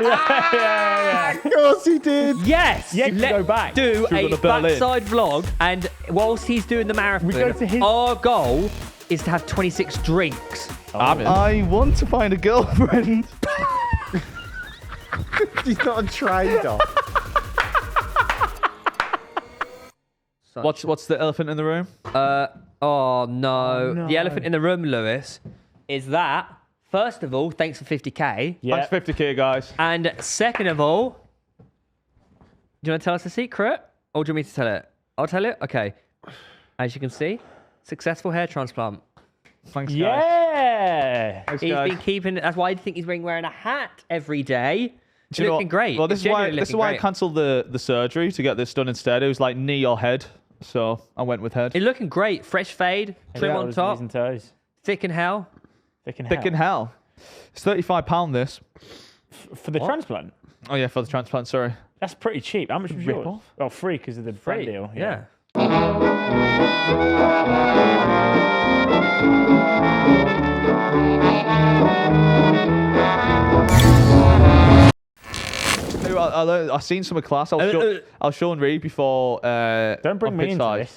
Yeah. Of course he did. Yes. Yeah, go back. Do Should we a go to Berlin? backside vlog, and whilst he's doing the marathon, go to his- our goal is to have 26 drinks. I want to find a girlfriend. He's not a trader. What's the elephant in the room? Oh no. The elephant in the room, Lewis, is that, first of all, thanks for 50k. Yeah. Thanks 50k, guys. And second of all, do you want to tell us a secret? Or do you want me to tell it? I'll tell it? Okay. As you can see, successful hair transplant. Thanks, guys. Yeah. Thanks, He's guys. been keeping, that's why I think he's wearing a hat every day. Do you know looking what? great. Well, this is why I great. cancelled the surgery to get this done instead. It was like knee or head, so I went with head. It's looking great. Fresh fade, trim on top, Knees and toes. thick and hell. Thick and Thick in hell. It's £35 this. For the transplant. Oh yeah, for the transplant. Sorry. That's pretty cheap. How much was yours? Rip-off? Oh, free because of the brand deal. Yeah. I seen some of class. I was showing Reed before. Don't bring on me pitch into side.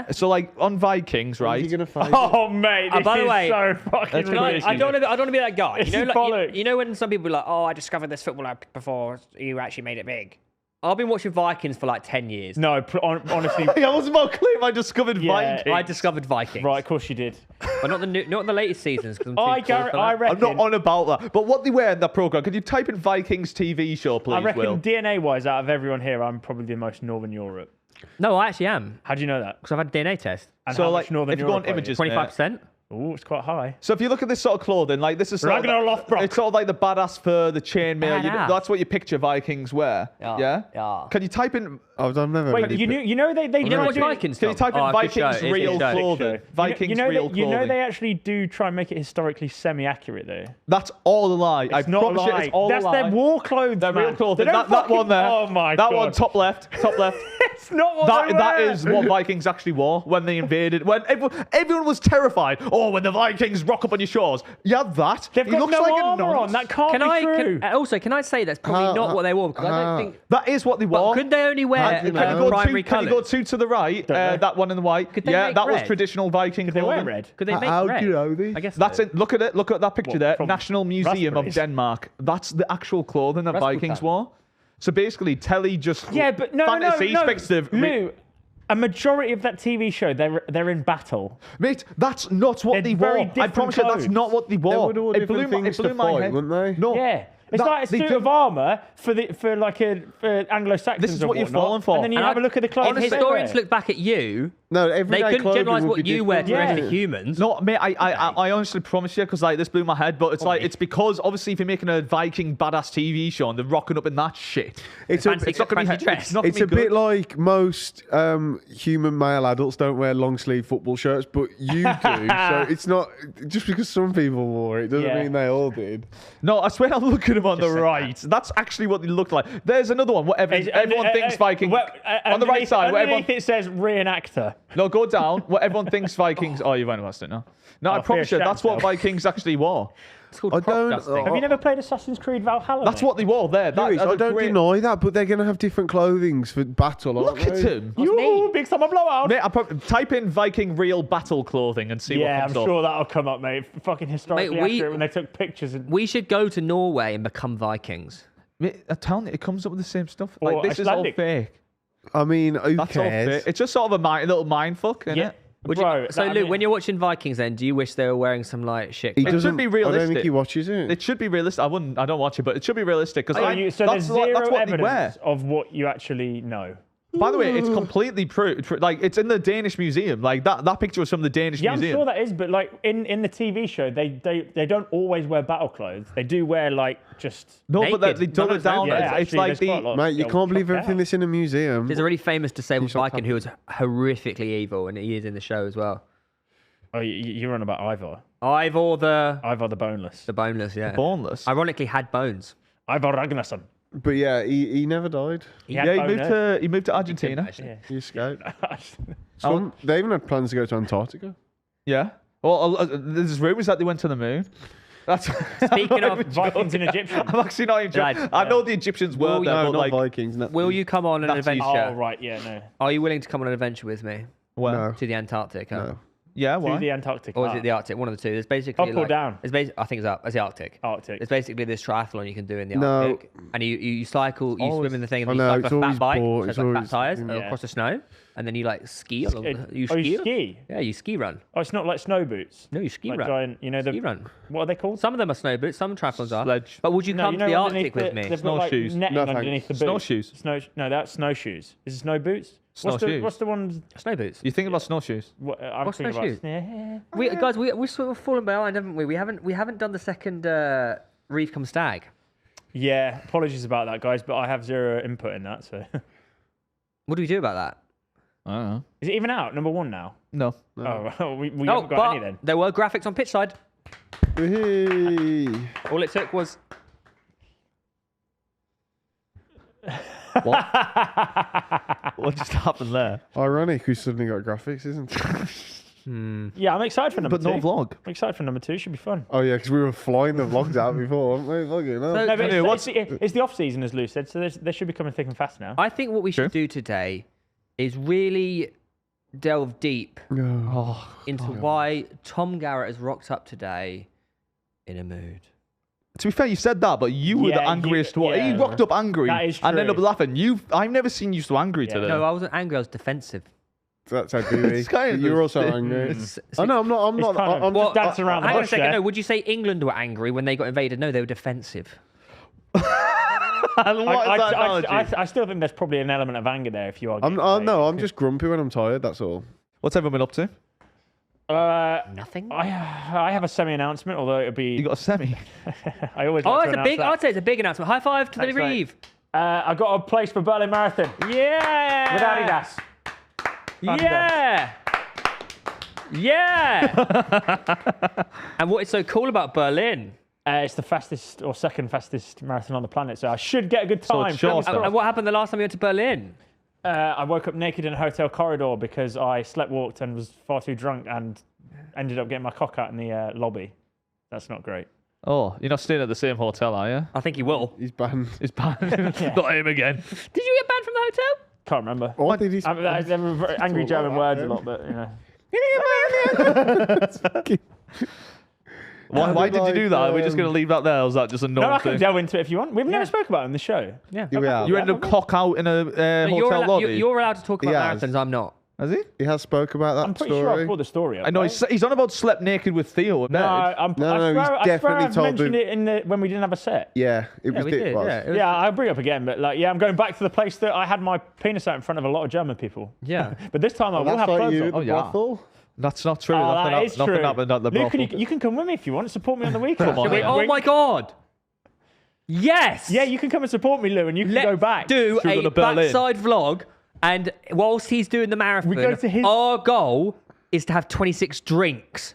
this. So like on Vikings, right? You're gonna find Oh, mate, this by the is way, so fucking Can I ridiculous. don't want to be that guy. This You know, is like, bollocks. you know when some people are like, oh, I discovered this football app before you actually made it big. I've been watching Vikings for like 10 years. No, honestly. I was about to claim I discovered Yeah, Vikings. I discovered Vikings. Right, of course you did. But not the latest seasons. 'Cause I'm too I cool for that. I'm reckon. not on about that. But what they wear in that program? Could you type in Vikings TV show, please, I reckon Will? DNA-wise, out of everyone here, I'm probably the most Northern Europe. No, I actually am. How do you know that? Because I've had a DNA test. And So how like, much Northern if you go on Europe are you? images, mate, 25%. Oh, it's quite high. So if you look at this sort of clothing, like this is sort of, Ragnarok. it's sort of like the badass fur, the chainmail. Badass. That's what you picture Vikings wear. Yeah. Can you type in? I've never. Wait, really you know they You know try what to- Vikings Can you type in Vikings real clothing? Vikings real clothing. You know they actually do try and make it historically semi-accurate though. That's all a lie. I It's not a promise you, lie. it's all That's a lie. their war clothes, Their man. real clothing. They don't That one fucking- there. Oh my that god. one top left. Top left. It's not what they That wear. is what Vikings actually wore when they invaded. When everyone was terrified. Oh, when the Vikings rock up on your shores. Yeah, that. They've He got looks no like a armor nonce. on. That can't be true. Can I say that's probably not what they wore? Because I don't think. That is what they wore. But could they only wear How do you know? Can you go primary can you go colours? two to the right? know. That one in the white. Could they Yeah, make that was red? traditional Viking They wear clothing. red. Could they make How red? do you know this? I guess That's so. it. Look at it. Look at that picture there. from National Museum of raspberries? Denmark. That's the actual clothing that Rasputin. Vikings wore. So basically, Telly just Yeah, but no. perspective. Lou, a majority of that TV show, they're in battle. Mate, that's not what They're they very wore. I different promise you, that's clothes. not what they They wore. would all It blew different my, things it blew to my fight, head. wouldn't they? No. Yeah. It's like a they suit do- of armour for Anglo-Saxons. This is or what you're whatnot, falling for. And then you And have a look at the clothes. If they historians wear. look back at you, No, they everyday couldn't clothing generalise would what be you wear to the different. rest of humans. No, mate, I honestly promise you, because like this blew my head, but it's like it's because obviously if you're making a Viking badass TV show and they're rocking up in that shit, It's Fancy- it's not gonna be fancy dress. it's not gonna It's be a bit good. like most human male adults don't wear long sleeve football shirts, but you do. So it's not just because some people wore it doesn't Yeah. mean they all did. No, I swear I'm looking at them on the right. That's actually what they look like. There's another one. Whatever. Everyone thinks Vikings. On the right side, whatever. Underneath it says reenactor. No, go down. What everyone thinks Vikings. Oh, you went past it now. No, I Oh, promise Theo you, that's what Shanks. Vikings actually wore. It's called I prop don't- dusting. Have you never played Assassin's Creed Valhalla? That's mate? what they wore there. That, Lewis, that's I a don't great- deny that, but they're going to have different clothings for battle. Look aren't at they? him. You big summer blowout. Mate, type in Viking real battle clothing and see what Yeah, comes I'm up. sure that'll come up, mate. Fucking historically Mate, accurate when they took pictures. And... We should go to Norway and become Vikings. Mate, I'm telling you, it comes up with the same stuff. Or Like, this is all Icelandic. fake. I mean, who That's all cares? fake. It's just sort of a little mind fuck, isn't Yeah. it? Bro, So, that- I Luke, mean- when you're watching Vikings, then do you wish they were wearing some like shit? He It should doesn't- be I don't think realistic. he watches it. It should be realistic. I don't watch it, but it should be realistic because So there's zero that's what they wear. evidence of what you actually know. By the way, it's completely like it's in the Danish museum. Like that picture was from the Danish Yeah, museum. I'm sure that is, but like in the TV show, they don't always wear battle clothes. They do wear like just. No, but naked. they dull No, it down. Yeah, It's actually, like there's quite a the lot. Mate, you They'll can't believe chuck everything out. that's in a museum. There's a really famous disabled shot Viking who was horrifically evil, and he is in the show as well. Oh, you're on about Ivor. Ivor the Boneless. the boneless, yeah. boneless. Ironically, had bones. Ivor Ragnarsson. But yeah, he never died. He Yeah, had he moved to Argentina. Yeah. He escaped. They even had plans to go to Antarctica. Yeah. Well, there's rumors that they went to the moon. That's Speaking of Vikings and Egyptians. I'm actually not even joking. Lads, I know the Egyptians were there, No, but not like, Vikings. No. will you come on an Nazis. adventure? Oh, right, yeah, no. Are you willing to come on an adventure with me No. to the Antarctic? Huh? No. yeah, To why? the Antarctic. Or is it the Arctic? One of the two. There's basically Up or down? It's I think it's up. It's the Arctic. Arctic. It's basically this triathlon you can do in the No. Arctic, and you cycle, you swim in the thing, and I then you know, cycle it's a fat always bike, bored, so it's it's like fat always- tires yeah. across the snow, and then you like ski along. You Oh, ski? you ski? Yeah, you ski run. Oh, it's not like snow boots. No, you ski Like run. giant, you know, Ski run. what are they called? Some of them are snow boots. Some triathlons are. Sledge. But would you No, come you to know the underneath Arctic with me? They've got like Snowshoes. netting No, thanks. underneath the boots. Snowshoes. No, that's snowshoes. Is it snow boots? Snowshoes. What's the ones? Snow boots. You think about snowshoes? I'm What's thinking snowshoes? about. Guys, we sort of fallen behind, haven't we? We haven't done the second Reef Come Stag. Yeah, apologies about that, guys, but I have zero input in that. So, What do we do about that? I don't know. is it even out? Number one now. No. Oh, well, we Oh, haven't got but any then. there were graphics on pitch side. Hey. All it took was What? What just happened there? Ironic, we suddenly got graphics, isn't it? Yeah, I'm excited for number But two. no vlog. I'm excited for number two. Should be fun. Oh yeah, because we were flying the vlogs out before, weren't we? Fucking hell. So- No, but Anyway, it's the off season, as Lou said, so they should be coming thick and fast now. I think what we should True. do today is really delve deep Oh, into why Tom Garratt has rocked up today in a mood. To be fair, you said that, but you were Yeah, the you- angriest one. yeah. He rocked up angry That is and ended up true. laughing. I've never seen you so angry Yeah. today. No, I wasn't angry. I was defensive. that's how do It's kind of You're the also thing. angry. It's- Oh no, I'm not. I'm It's not. kind of- I'm Well, just dancing around the Hang on a bush second. there. No, would you say England were angry when they got invaded? No, they were defensive. What is that analogy? I still think there's probably an element of anger there if you are. No, I'm just grumpy when I'm tired. That's all. What's everyone been up to? Nothing. I have a semi-announcement, although it'll be. You got a semi. I always. Oh, like it's to a big. announce I'd say it's a big announcement. High five to the Thanks, mate. Reeve. that. I got a place for Berlin Marathon Yeah. with Adidas. Yeah. Yeah. And what is so cool about Berlin? It's the fastest or second fastest marathon on the planet, so I should get a good So time. it's short. And what happened the last time you went to Berlin? I woke up naked in a hotel corridor because I slept walked and was far too drunk and ended up getting my cock out in the lobby. That's not great. Oh, you're not staying at the same hotel, are you? I think you will. He's banned. It's banned. Not him again. Did you get banned from the hotel? Can't remember. What did he? They were very angry German words a lot, but you know. Why did you do that? Are we just going to leave that there? Or was that just a No, normal I can thing? delve into it if you want. We've never spoke about it on the show. Yeah. Here we are. You ended up cock out in a hotel lobby. You're allowed to talk about He has. marathons. I'm not. Has he? He has spoke about that I'm pretty story. sure I pulled the story up. I know right? he's on about slept naked with Theo. No, I No, he's swear definitely I've told mentioned the- it in the when we didn't have a set. Yeah, it was. we It did. was. Yeah. It was- Yeah, I'll bring it up again, but I'm going back to the place that I had my penis out in front of a lot of German people. Yeah. But this time I will That's have like clothes you on. at the Oh, yeah. brothel. That's not true. Oh, nothing that is nothing true. happened at the Luke, brothel. you can come with me if you want. Support me on the weekend. Come on, Wink, then. Oh wink. my god. Yes. Yeah, you can come and support me, Lou, and you can go back. Do Should we go a to Berlin? backside vlog, and whilst he's doing the marathon, go to his- our goal is to have 26 drinks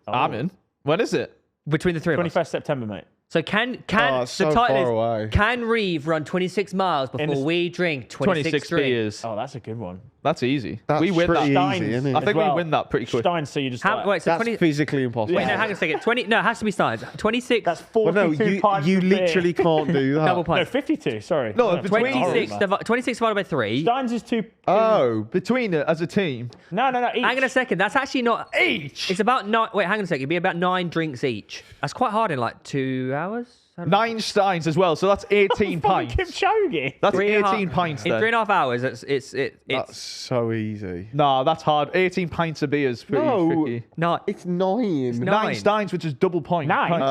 I'm in. When is it? between the three of us. 21st September, mate. So can Oh, it's so far away. can Reeve run 26 miles before the- we drink 26 drinks? beers. Oh, that's a good one. That's easy. That's we win pretty that. easy, isn't it? I think as well. we win that pretty quick. Stein, so you just How, like, wait, so That's 20. physically impossible. Wait, no, hang on a second. 20. No, it has to be science. 26. that's Well, 42 no, pints you of beer. literally can't do that. double No, pint. 52, sorry. No, That's between- horrible, 26, man. 26 divided by 3. Stein's is two. Oh, Between it as a team. No, each. Hang on a second. That's actually not. Each. It's about 9. Wait, hang on a second. It'd be about 9 drinks each. That's quite hard in like 2 hours. 9 steins as well, so that's 18 Fucking pints. Kipchoge. That's 3.5 18 pints In then. 3.5 hours, it's that's so easy. Nah, that's hard. 18 pints of beer is pretty No. tricky. no. It's 9. No. 9 9. steins, which is double point. 9? pints.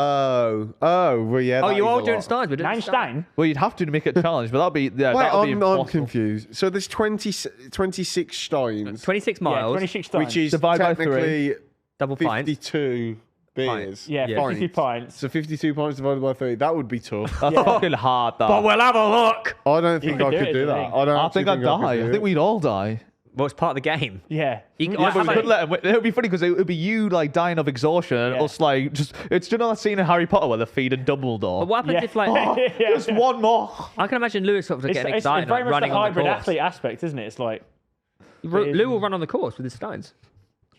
Well, yeah. Oh, that you is are a doing lot. steins. We're doing 9 Stein? Well, you'd have to make it a challenge, but that'll be Wait, that'll be I'm impossible. confused. So there's 26 steins, 26 Yeah, miles, 26 Stein. which is Divide by technically double pints. 52 beers. Yeah, 52 pints. So 52 pints divided by 3. That would be tough. That's fucking hard, that. But we'll have a look. I don't think could I do could it, do I that. think. I don't. I actually think I'd die. could do I it. think we'd all die. Well, it's part of the game. Yeah. You can, Yeah, how but many- Couldn't let him. It would be funny because it would be you like dying of exhaustion and Yeah. us like just. It's you know that scene in Harry Potter where they're feeding But Dumbledore. what happens Yeah. if like Yeah. Just one more. I can imagine Lewis sort of It's, getting it's excited, very like, much running the on the hybrid course. athlete aspect, isn't it? It's like, Lou will run on the course with his steins.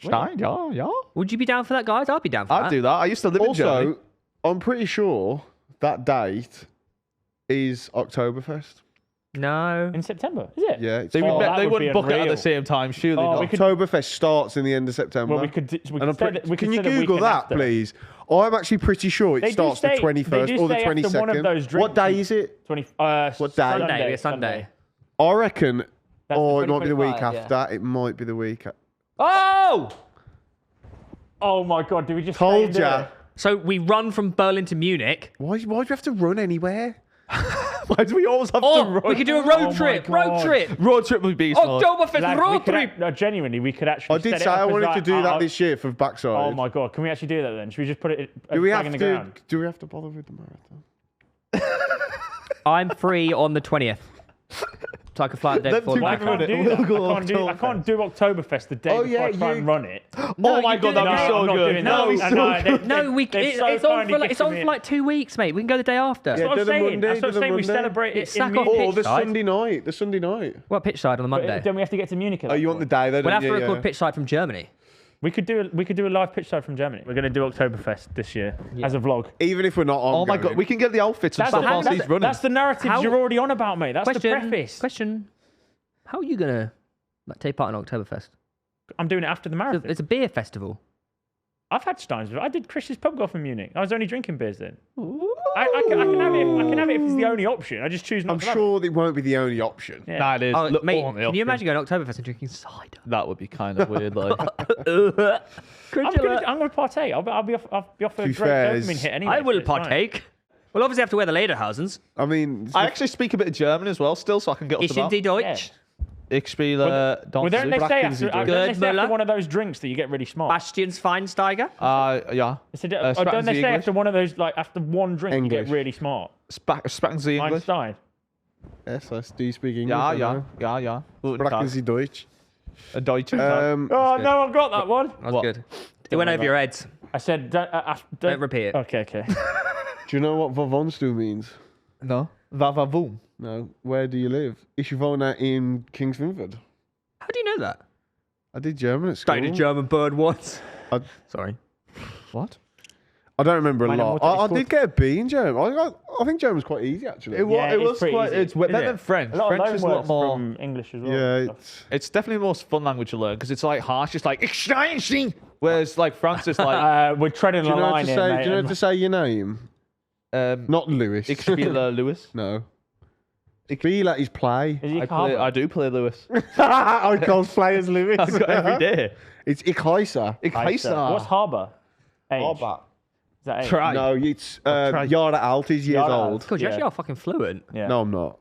Stein, yeah. Would you be down for that, guys? I'd be down for that. I'd do that. I used to live in Germany. Also, I'm pretty sure that date is Oktoberfest. No. In September, is it? Yeah, it's They, Oh, that would wouldn't be book it at unreal. the same time, surely. Oh, not. we could- Oktoberfest starts in the end of September. Well, we could. And I'm pretty, can you say the Google weekend that, after. please? I'm actually pretty sure it They do starts the say- they 21st do or the say after 22nd. one of those What drinks day you- is it? What day? Sunday. Sunday. I reckon. That's Oh, the it might be the week 2025, after. It might be the week. Oh! Oh my God! Did we just Told say ya. it? So we run from Berlin to Munich. Why do you have to run anywhere? Why do we always have to Oh, run? we could do a Oh road my trip. God. Road trip. Road trip would be smart. Oktoberfest Like, we road could trip. no, genuinely, we could actually. I did set it say up I as wanted like, to do that this year for Backside. Oh my God! Can we actually do that then? Should we just put it Do we flag have in the to? ground? Do we have to bother with the marathon? I'm free on the 20th. So I can fly the day Them before. two the Well, I can marathon. can't run it. do that. We'll go I can't do Oktoberfest the day Oh, before I yeah, try and run it. Oh my God, that'd be No, so I'm not good. doing No, that. it's I so know, good. No, they've so it's on kindly for like, gifted me 2 weeks, mate. We can go the day after. Yeah, That's what do I'm the saying. Monday, That's what I'm do the saying. We Monday. celebrate It's it sack in off Munich. Oh, the Pitch side. Sunday night. The Sunday night. Well, pitch side on the Monday. Then we have to get to Munich. At Oh, that you want the point. day though? We'll don't have to you? record Yeah. pitch side from Germany. We could do a live pitch side from Germany. We're going to do Oktoberfest this year as a vlog. Even if we're not on. Oh my God, we can get the outfits and stuff whilst he's running. That's the narrative How- you're already on about, mate. That's the preface. Question. How are you going to take part in Oktoberfest? I'm doing it after the marathon. It's a beer festival. I've had Steins. I did Chris's pub golf in Munich. I was only drinking beers then. I can have it if it's the only option. I just choose not I'm to have sure it won't be the only option. Yeah. Nah, it is. Oh, Look, mate, on the can you option. imagine going to Oktoberfest and drinking cider? That would be kind of weird, like. I'm gonna partake. I'll be off a To great be fair, dopamine hit anyway. I will so it's fine. partake. We'll obviously have to wear the Lederhosens. I mean, I actually speak a bit of German as well, still, so I can get up Ich to sind die that. Deutsch. Ich spiele Well, don't they say Blackens after, you do. don't they Good, say after Müller. one of those drinks that you get really smart? Bastian Schweinsteiger. Yeah. Or don't they say English. after one of those, like after one drink, you English. get really smart? Sprechen Sie English? Einstein. yes, do you speak English? Ja, I ja, know. ja, ja. Guten Sprechen Tag. Sie Deutsch? A Deutsche. Oh no, I've got that one. That was What? good. It went over your heads. I said don't Don't repeat it. Okay. Do you know what Vavonstu means? No. Vavavoom. No. Where do you live? Ich wohne in Kingsford. How do you know that? I did German at school. Dated German bird once. I- Sorry. What? I don't remember a Meine lot. Mutter I ist did get a B in German. I think German's quite easy actually. Yeah, it it's was pretty quite. easy. It's better Is it? than French. A lot French of is a lot more. from English as well. Yeah, It's definitely the most fun language to learn because it's like harsh. It's like ich stein sie. Whereas like France is like We're treading do the you know how line to here, say? mate. Do you know how to say your name? Not Lewis. ich spiele Lewis. No. Spiel is play. Is he I do play Lewis. I cosplay as Lewis. I've got every day. It's Ich heiße. Ich heiße. What's Harbour? Age. Harbour. Is that age? Try. No, it's try. Yara alt is years Yara old. God, you Yeah. actually are fucking fluent. Yeah. No, I'm not.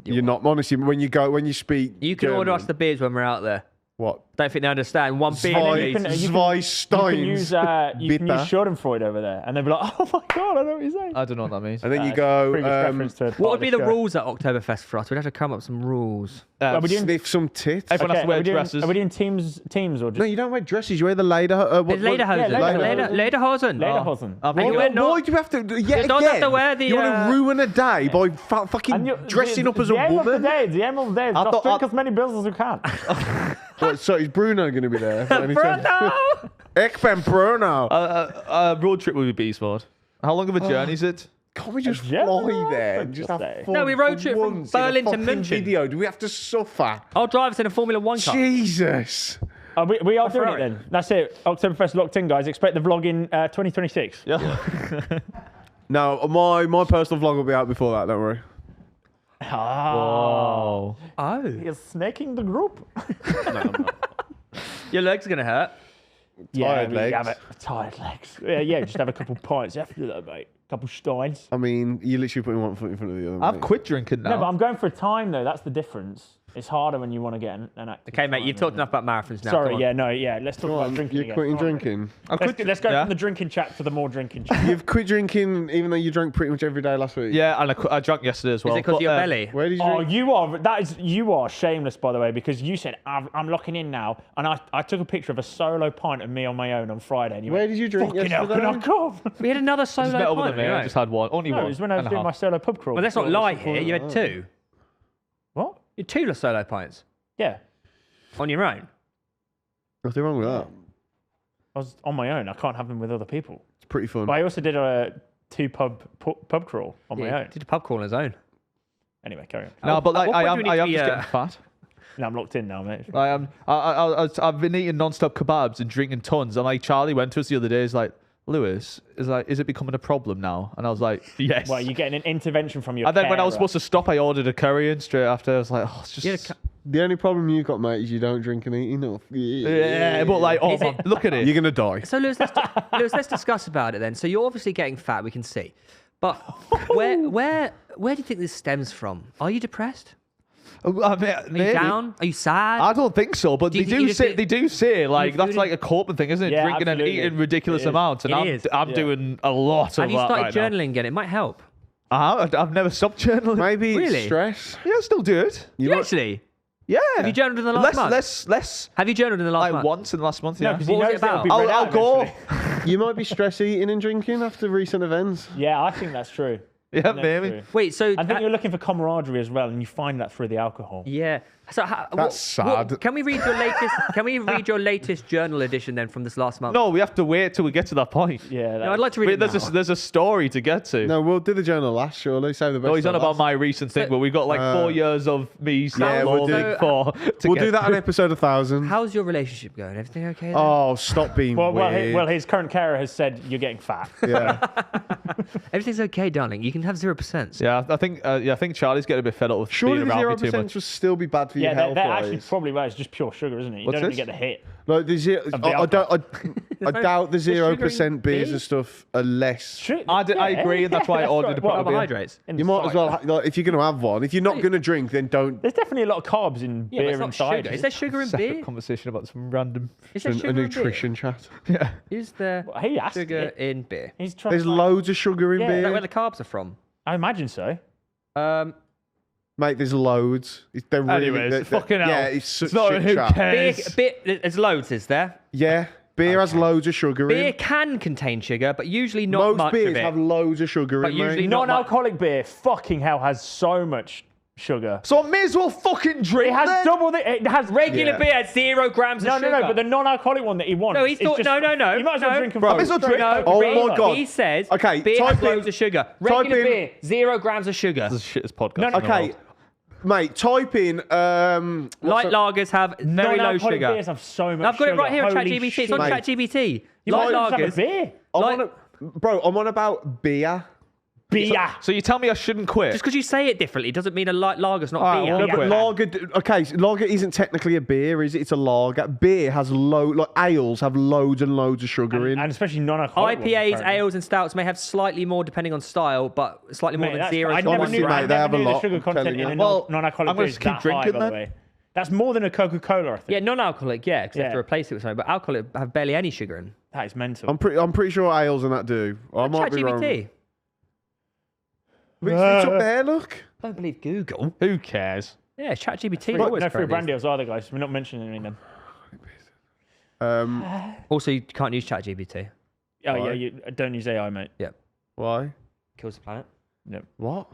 You're not. Honestly, when you speak, You can order us the beers when we're out there. what? Don't think they understand. One beer. Zwei, you can- you zwei You Steins. can use bitter. Schadenfreude over there, and they'll be like, "Oh my god, I know what you're saying." I don't know what that means. And then you go Previous reference to a part What would of be the the show. rules at Oktoberfest for us? We'd have to come up with some rules. Are we doing- sniff some tits. Everyone has to are wear we doing- dresses. Are we doing teams or just No, you don't wear dresses. You wear the leder. It's Lederhosen. Lederhosen. Lederhosen. Lederhosen? And you wear Why do you have to? Yeah, You don't have again, to wear the, You want to ruin a day by fucking And dressing up as a the aim woman. Of the aim of the day is I just thought- drink as many beers as you can. What, so is Bruno going to be there? by any chance? Bruno! Ich bin Bruno. Road trip would be smart. How long of a journey is it? Can't we just Yeah, fly there and just have say. fun No, we road for trip from once in a Berlin to fucking München. Video. Do we have to suffer? I'll drive us in a Formula 1 car. Jesus. We are doing it Ferrari. then. That's it. Oktoberfest locked in, guys. Expect the vlog in 2026. Yeah. No, my personal vlog will be out before that. Don't worry. Oh. Oh. He is snaking the group. Your leg's going to hurt. Tired legs. Tired legs. Yeah, just have a couple pints after that, mate. Couple steins. I mean, you literally putting one foot in front of the other. I've mate. quit drinking now. No, but I'm going for a time though. That's the difference. It's harder when you want to get an active Okay, mate, time, you've talked enough about marathons now. Sorry, Come on. let's talk Come about on, drinking you're again. quitting Come on. drinking. Let's go yeah. from the drinking chat to the more drinking chat. You've quit drinking even though you drank pretty much every day last week. Yeah, and I drank yesterday as well. Is it because of but, your belly? Where did you Oh, drink? you are shameless, by the way, because you said I'm locking in now, and I took a picture of a solo pint of me on my own on Friday. And you Where went, did you drink fucking hell, yesterday? can I come? We had another I just solo met up with pint. them, mate. I right? just had one. Only No, one. it was when I was and a doing my half. solo pub crawl. Well, let's not lie here. You had two. What? You had two solo pints Yeah. on your own. Nothing wrong with that. I was on my own. I can't have them with other people. It's pretty fun. But I also did a 2 pub crawl on my own. Did a pub crawl on his own. Anyway, carry on. No, but like, what I point do am we need to just be, getting fat. No, I'm locked in now, mate. I am. I've been eating non-stop kebabs and drinking tons. And like Charlie went to us the other day. He's like, Lewis, is it becoming a problem now? And I was like, yes. Well, you're getting an intervention from your And then when I was carer. supposed to stop, I ordered a curry and straight after I was like, oh, it's just. The only problem you've got, mate, is you don't drink and eat enough. Yeah, but like, oh, Is it- look at it. You're gonna die. So Lewis, let's discuss about it then. So you're obviously getting fat, we can see. But where do you think this stems from? Are you depressed? I mean, Are you down? Are you sad? I don't think so, but Do you they think you do just say eat- they do say like that's food like a coping thing, isn't it? Yeah, Drinking absolutely. and eating ridiculous It is. amounts, and It I'm is. I'm Yeah. doing a lot Have of you that started right now. journaling again? It might help. I've never stopped journaling. Maybe it's Really? stress. Yeah, I still do it. You might- actually? Yeah. Have you journaled in the last month? Less. Have you journaled in the last Like month? once in the last month. No, Yeah. 'cause What he was knows it about? it'll be read I'll out go. eventually. You might be stress eating and drinking after recent events. Yeah, I think that's true. Yeah, That's maybe. true. Wait, so I think you're looking for camaraderie as well, and you find that through the alcohol. yeah. So That's sad. can we read your latest? Can we read your latest journal edition then from this last month? No, we have to wait till we get to that point. Yeah, No, I'd like to read Wait, it now. there's a story to get to. No, we'll do the journal last, surely. Save the best. No, he's for on about last. my recent thing, but we've got like 4 years of me Yeah, we'll do- self-loathing for. We'll do that on episode 1000. How's your relationship going? Everything okay? Then? Oh, stop being Well, weird. his current carer has said you're getting fat. Yeah. Everything's okay, darling. You can have 0%. Yeah, I think Charlie's getting a bit fed up with Surely being the around me too 0% much. will still be bad for Yeah, your that, health. that actually probably well, it's just pure sugar, isn't it? You What's don't even this? get the hit. Like the zero, the I no- doubt the sugar in 0% beers beer? and stuff are less. I agree, and that's why I ordered a What, proper beer. Carbohydrates. in You might as well, cider. like, if you're going to have one, if you're not going to drink, then don't. There's definitely a lot of carbs in Yeah, but beer it's and not sugar. cider. Is there sugar in Separate beer? conversation about some random. Is there A sugar in beer? nutrition chat. Yeah. Is there He asked sugar it. in beer? He's trying There's to find- loads of sugar in Yeah, Is that where beer. the carbs are from? I imagine so. Mate, there's loads. They're really, Anyways, they're- fucking hell. Yeah, it's such It's not shit who chat. Beer, cares. there's loads, is there? Yeah, beer has loads of sugar Beer in. can contain sugar, but usually not Most much beers of it. have loads of sugar But in, usually mate. not much. Non-alcoholic beer, fucking hell, has so much sugar. So I may as well fucking drink. It has then. double the. It has Regular Yeah. beer has 0 grams No, of no, sugar. no. But the non-alcoholic one that he wants. No, he's is thought- just- no. You might as well No. drink them. Bro, fucking I may as well straight drink- out. Oh Regular- my God. He says Okay, beer has type in- loads of sugar. type Regular in- beer, 0 grams of sugar. This is the shittest podcast. No, no, in the Okay, world. mate, type in. Light lagers have very low Non-alcoholic sugar. beers have so much I've got it right here on Holy ChatGPT. It's on shit. ChatGPT. You might Light as well just have a lagers. beer. I'm Like- on bro, I'm on about beer. Beer. So you tell me I shouldn't quit? Just because you say it differently doesn't mean a light lager's not Alright, beer. well, No, Yeah. but lager. Okay, so lager isn't technically a beer, is it? It's a lager. Beer has like ales have loads and loads of sugar in. And especially non-alcoholic ones, IPAs, apparently. ales, and stouts may have slightly more depending on style, but slightly more Mate, than that's- 0. I to never Honestly, knew, one mate, I they never have a knew lot, the sugar I'm content telling in you. a Well, non-alcoholic I'm gonna beer is just keep that high, drinking by the then. way. That's more than a Coca-Cola, I think. Yeah, non-alcoholic, yeah, except Yeah. to replace it with something. But alcoholic have barely any sugar in. That is mental. I'm pretty sure ales and that do. I might be wrong. ChatGPT. But it's up there, look. Don't believe Google. Who cares? Yeah, ChatGPT. No always free correct brand these. deals either, guys. We're not mentioning any of them. Also, you can't use ChatGPT. Oh, Why? yeah, you don't use AI, mate. Yeah, Why? kills the planet. No. What?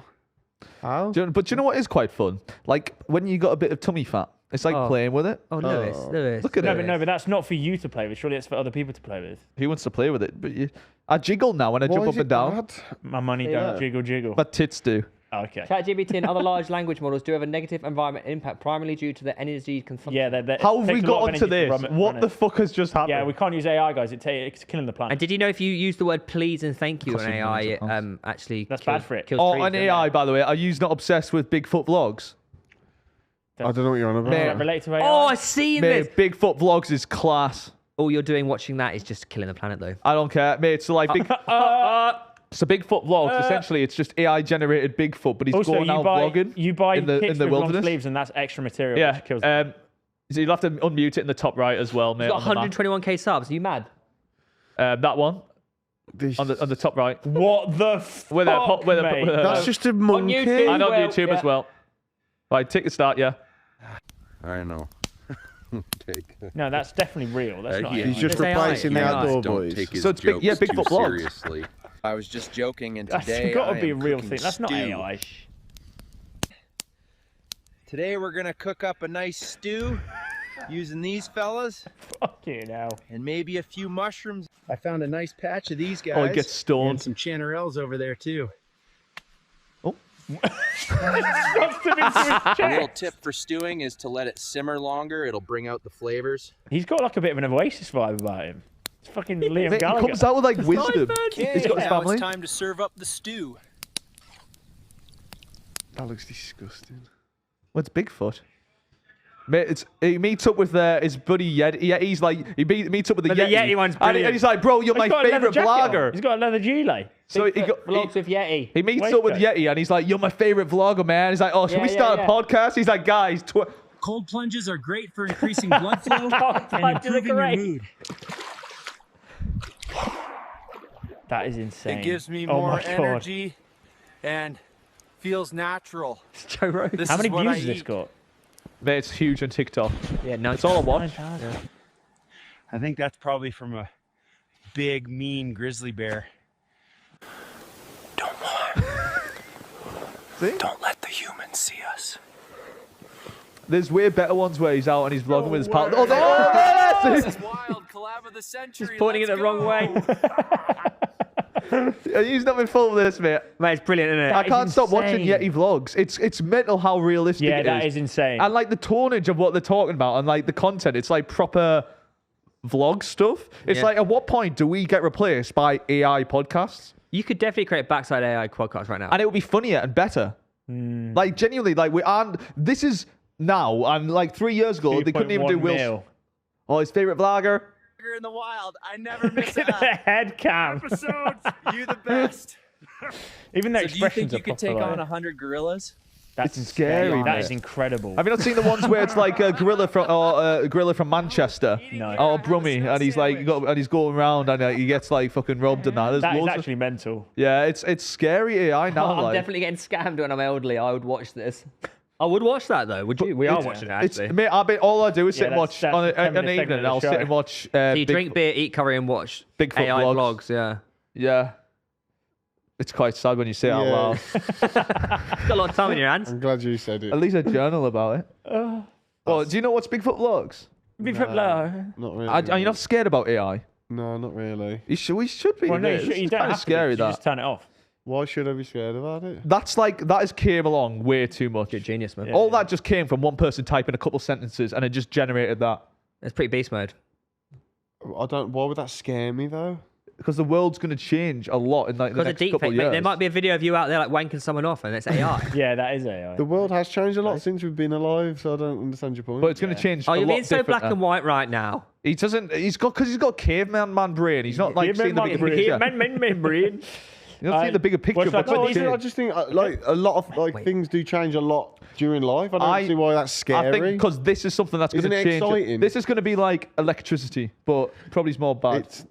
How? But do you know what is quite fun? Like when you got a bit of tummy fat, it's like Oh. playing with it. Oh, Lewis, Oh. Lewis. Look at No, it. but that's not for you to play with. Surely it's for other people to play with. Who wants to play with it? But I jiggle now when I Why jump is up it and down. bad? My money Yeah. don't jiggle jiggle. My tits do. Oh, okay. ChatGPT and other large language models do have a negative environmental impact, primarily due to the energy consumption. Yeah, How have we takes a lot got of onto energy to this? run What it. the fuck has just happened? Yeah, we can't use AI, guys. It's killing the planet. And did you know if you use the word please and thank you on Costs you AI, millions it of pounds. actually That's kills, bad for it. kills Oh, trees, on doesn't AI, it? by the way, are you not obsessed with Bigfoot vlogs? I don't know what you're on about. Does that relate to AI? Oh, I've seen this. Mate, Bigfoot vlogs is class. All you're doing watching that is just killing the planet, though. I don't care, mate. So like big. So Bigfoot vlogs, essentially, it's just AI generated Bigfoot, but he's also, going out vlogging. you buy in the kits the with long wilderness. sleeves, and that's extra material. Yeah. Which kills So you'll have to unmute it in the top right as well, mate. He's got on the map. 121k subs. Are you mad? That one This- on the top right. what the fuck, With a, with a, mate? with a, That's just a monkey. YouTube. and on well, YouTube yeah. as well. Right, take a start, yeah. I know. Take. No, that's definitely real. That's not yeah. AI. He's just It's AI. replacing the Yeah. outdoor Don't boys. take his So it's big- jokes yeah, too Bigfoot vlogs. seriously. I was just joking, and That's today got to I be a am real cooking thing. That's not stew. AI. Today we're gonna cook up a nice stew. using these fellas Fucking hell. and maybe a few mushrooms. I found a nice patch of these guys. Oh, it gets stoned. And some chanterelles over there too. A little tip for stewing is to let it simmer longer. It'll bring out the flavors. He's got like a bit of an Oasis vibe about him. It's fucking Liam He Gallagher. comes out with like wisdom. Okay, He's got his now family. it's time to serve up the stew. That looks disgusting. What's Bigfoot? Mate, he meets up with his buddy Yeti. Yeah, he's like he meets up with the The Yeti. Yeti one's and brilliant. he's like, bro, you're He's my got a leather favorite jacket on. vlogger. He's got a leather gilet. So Vlogs with Yeti. he meets up with Waistcoat. Yeti and he's like, you're my favorite vlogger, man. He's like, oh, should we Yeah, start yeah, a podcast? He's like, guys, Cold plunges are great for increasing blood flow and plunges are improving your great. mood. That is insane. It gives me Oh more my God. energy and feels natural. Joe Rogan. This How is many what views I has this eat. got? mate, it's huge on TikTok. Yeah, no. That's all I watch. 9,000. I think that's probably from a big, mean grizzly bear. See? Don't let the humans see us. There's way better ones where he's out and he's vlogging with his pal. Oh, yes! Wild collab of the century. He's pointing it the wrong way. He's not been full of this, mate. Mate, it's brilliant, isn't it? I can't stop watching insane. Yeti vlogs. It's mental how realistic Yeah, it that is insane. And like the tonnage of what they're talking about and like the content, it's like proper vlog stuff. It's Yeah. like, at what point do we get replaced by AI podcasts? You could definitely create backside AI podcast right now. And it would be funnier and better. Like genuinely, like we aren't. This is now. And like 3 years ago, they couldn't even do 2.1 Will. mil. Oh, his favorite vlogger. In the wild. I never miss Look at the head cam. episodes. You the best. Even the So do you expressions think you are could take proper, on like- 100 gorillas? That's It's scary, That mate. is incredible. Have you not seen the ones where it's like a gorilla from Manchester? No. Or Brummie, and he's like, and he's going around and he gets like fucking robbed and that. There's That is loads of- actually mental. yeah, it's scary AI now. I'm like. definitely getting scammed when I'm elderly. I would watch this. I would watch that though. Would you? We are watching it It's, actually. mate, all I do is sit Yeah, and watch that's on the 10 an minute evening. segment of the I'll show. sit and watch. So you drink beer, eat curry, and watch Bigfoot AI vlogs. vlogs. Yeah. Yeah, it's quite sad when you say it out Yeah. loud. Got a lot of time in your hands. I'm glad you said it. At least a journal about it. Well, do you know what's Bigfoot vlogs? Bigfoot low. Not really. Are you not scared about AI? No, not really. We should be. Well, no, mate. you It's don't kinda have scary to. You that. just turn it off. Why should I be scared about it? That has came along way too much. You're a genius, man. Yeah. All that just came from one person typing a couple sentences and it just generated that. It's pretty beast mode. I don't. Why would that scare me though? Because the world's going to change a lot in like the Because of next deep couple fake, of mate. years. There might be a video of you out there like wanking someone off, and it's AI. Yeah, that is AI. The world has changed a lot since we've been alive, so I don't understand your point. But it's going to change. Oh, a you're lot being so black different and white right now. He doesn't. He's got caveman brain. He's not like Give me seeing the my bigger brain. picture. Give me my brain. You're not seeing the bigger picture. what's of that what's called? No, going I to just think like a lot of like things do change a lot during life. I don't see why that's scary. I think because this is something that's going Isn't to it change. exciting? This is going to be like electricity, but probably more bad. it's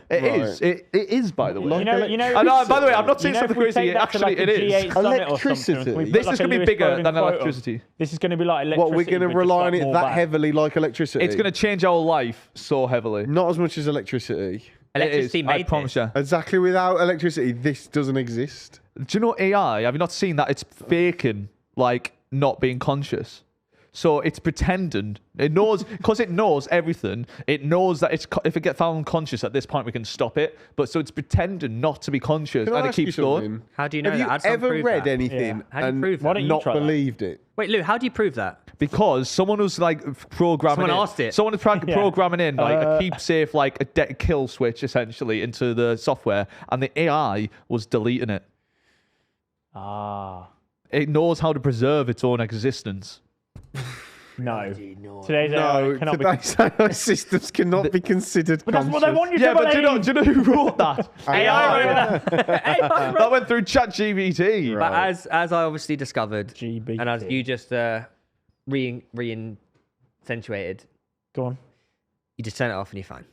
It right. is. It is, by the way. Like You know. I know, by the way, I'm not saying if something we crazy. take that to, Actually, like, a it is. G8 Summit or something, Electricity. we put, This like, is a going to be Lewis bigger Bowden than quote on. electricity. This is going to be like what electricity. we're going to but just, rely like, on it more that bad. heavily, like electricity. It's going to change our life so heavily. not as much as electricity. Electricity It is, I made promise this. you. Exactly. Without electricity, this doesn't exist. Do you know AI? Have you not seen that it's faking, like, not being conscious? So it's pretending. It knows, because it knows everything, it knows that if it gets found unconscious at this point, we can stop it. But so it's pretending not to be conscious, Can I and it ask you keeps going. something? How do you know Have that? you How'd someone ever prove read that? anything Yeah. How do you and prove that? Why don't you not try that? believed it? Wait, Lou, how do you prove that? Because someone was like programming Someone in, asked it. Someone was Yeah. programming in like a keep safe, like a kill switch essentially into the software, and the AI was deleting it. Ah, It knows how to preserve its own existence. no. Today's AI No, cannot be. today's AI systems cannot be considered But that's what they want you to Yeah, but do believe. you know who wrote that? AI wrote that. AI wrote That went through ChatGPT. But as I obviously discovered, GBT. and as you just re-accentuated, Go on. you just turn it off and you're fine.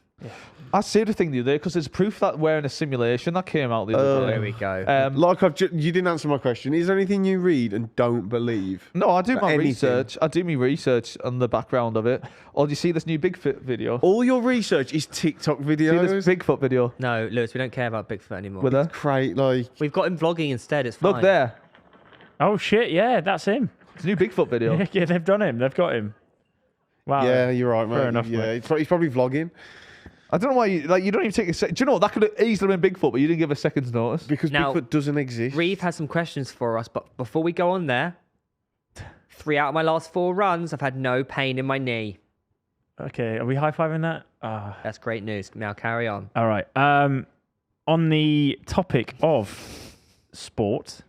I saved a thing the other day because there's proof that we're in a simulation that came out the other There day. we go. Like you didn't answer my question. Is there anything you read and don't believe? No, I do my Anything. research. I do my research on the background of it. Or do you see this new Bigfoot video? All your research is TikTok See videos. this Bigfoot video No, Lewis, we don't care about Bigfoot anymore. with her? Great, like We've got him vlogging instead. It's fine. Look there. Oh shit! Yeah, that's him. It's a new Bigfoot video. Yeah, they've done him. They've got him. Wow. Yeah, you're right, mate. Fair enough, Yeah, mate. he's probably vlogging I don't know why you don't even take a second. Do you know what? That could have easily been Bigfoot, but you didn't give a second's notice. because Now, Bigfoot doesn't exist. Reeve has some questions for us, but before we go on there, 3 out of my last 4 runs, I've had no pain in my knee. Okay, are we high-fiving that? That's great news. Now carry on. All right. On the topic of sport.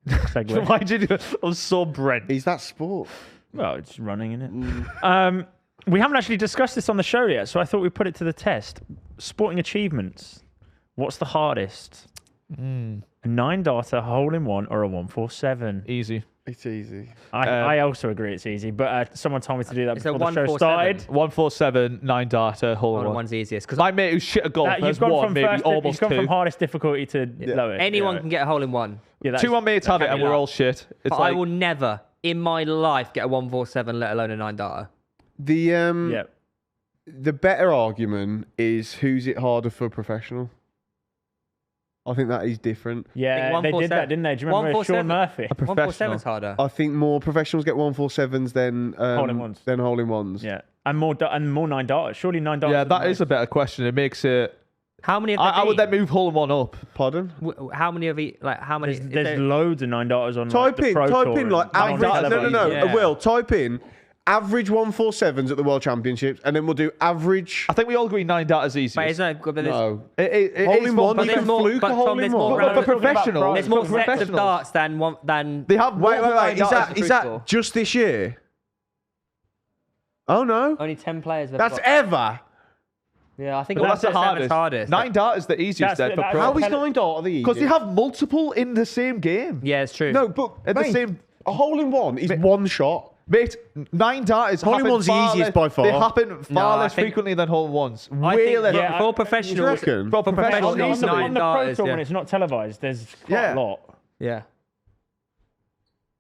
Segue. Why did you? I was so Brent. Is that sport? Well, it's running, isn't it? We haven't actually discussed this on the show yet, so I thought we'd put it to the test. Sporting achievements. What's the hardest? A 9-darter, hole-in-one, or a 147? Easy. It's easy. I also agree it's easy, but someone told me to do that It's a before the show 147. started. 147, 9-darter, hole in one. One's easiest because My mate who's shit at golf You've has gone won from maybe first, almost you've gone 2. from hardest difficulty to lowest. anyone Yeah. can get a hole in one. Yeah, that's- 2 of my mates have it, can't and be we're that. all shit. It's But like I will never in my life get a 147, let alone a 9-darter. The Yeah. the better argument is who's it harder for professional. I think that is different. Yeah, they did that, didn't they? Do you remember Sean 147. Murphy? a professional. 147's harder. I think more professionals get 147s than Hole-in-ones. Than hole-in-ones. Yeah, and more 9-darters. Surely 9-darters. Yeah, that is a better question. It makes it. How many of them? I would then move hole in one up. Pardon? How many of each? Like how many? There's loads of 9-darters on. Type like, the in, Pro type Tour in like and average. No. Yeah. Will type in average 147s at the World Championships, and then we'll do average. I think we all agree 9-darter's easy. But isn't it, No, It hole is in fun, one. but You there's can more- fluke but a hole Tom, in there's more one. round- for professionals. There's more for sets of professionals. darts than. They have Wait. Is 9-darters. that just this year? Oh no, Only 10 players. have that's got- ever. Yeah, I think Well, that's that's the hardest. hardest. 9-darter's the easiest That's- then for that's- pro. How is 9-darter the easiest? Because they have multiple in the same game. Yeah, it's true. No, but At the mate, same- a hole in one is one shot. Mate, 9-darters Hole in happen one's far easiest less- by far. They happen far I less think- frequently than hole in ones. I Way think less. yeah, for Do you professionals. reckon? For professionals, on the, easily. on the Pro 9-darters, Tour yeah. when it's not televised, there's quite Yeah. a lot. Yeah.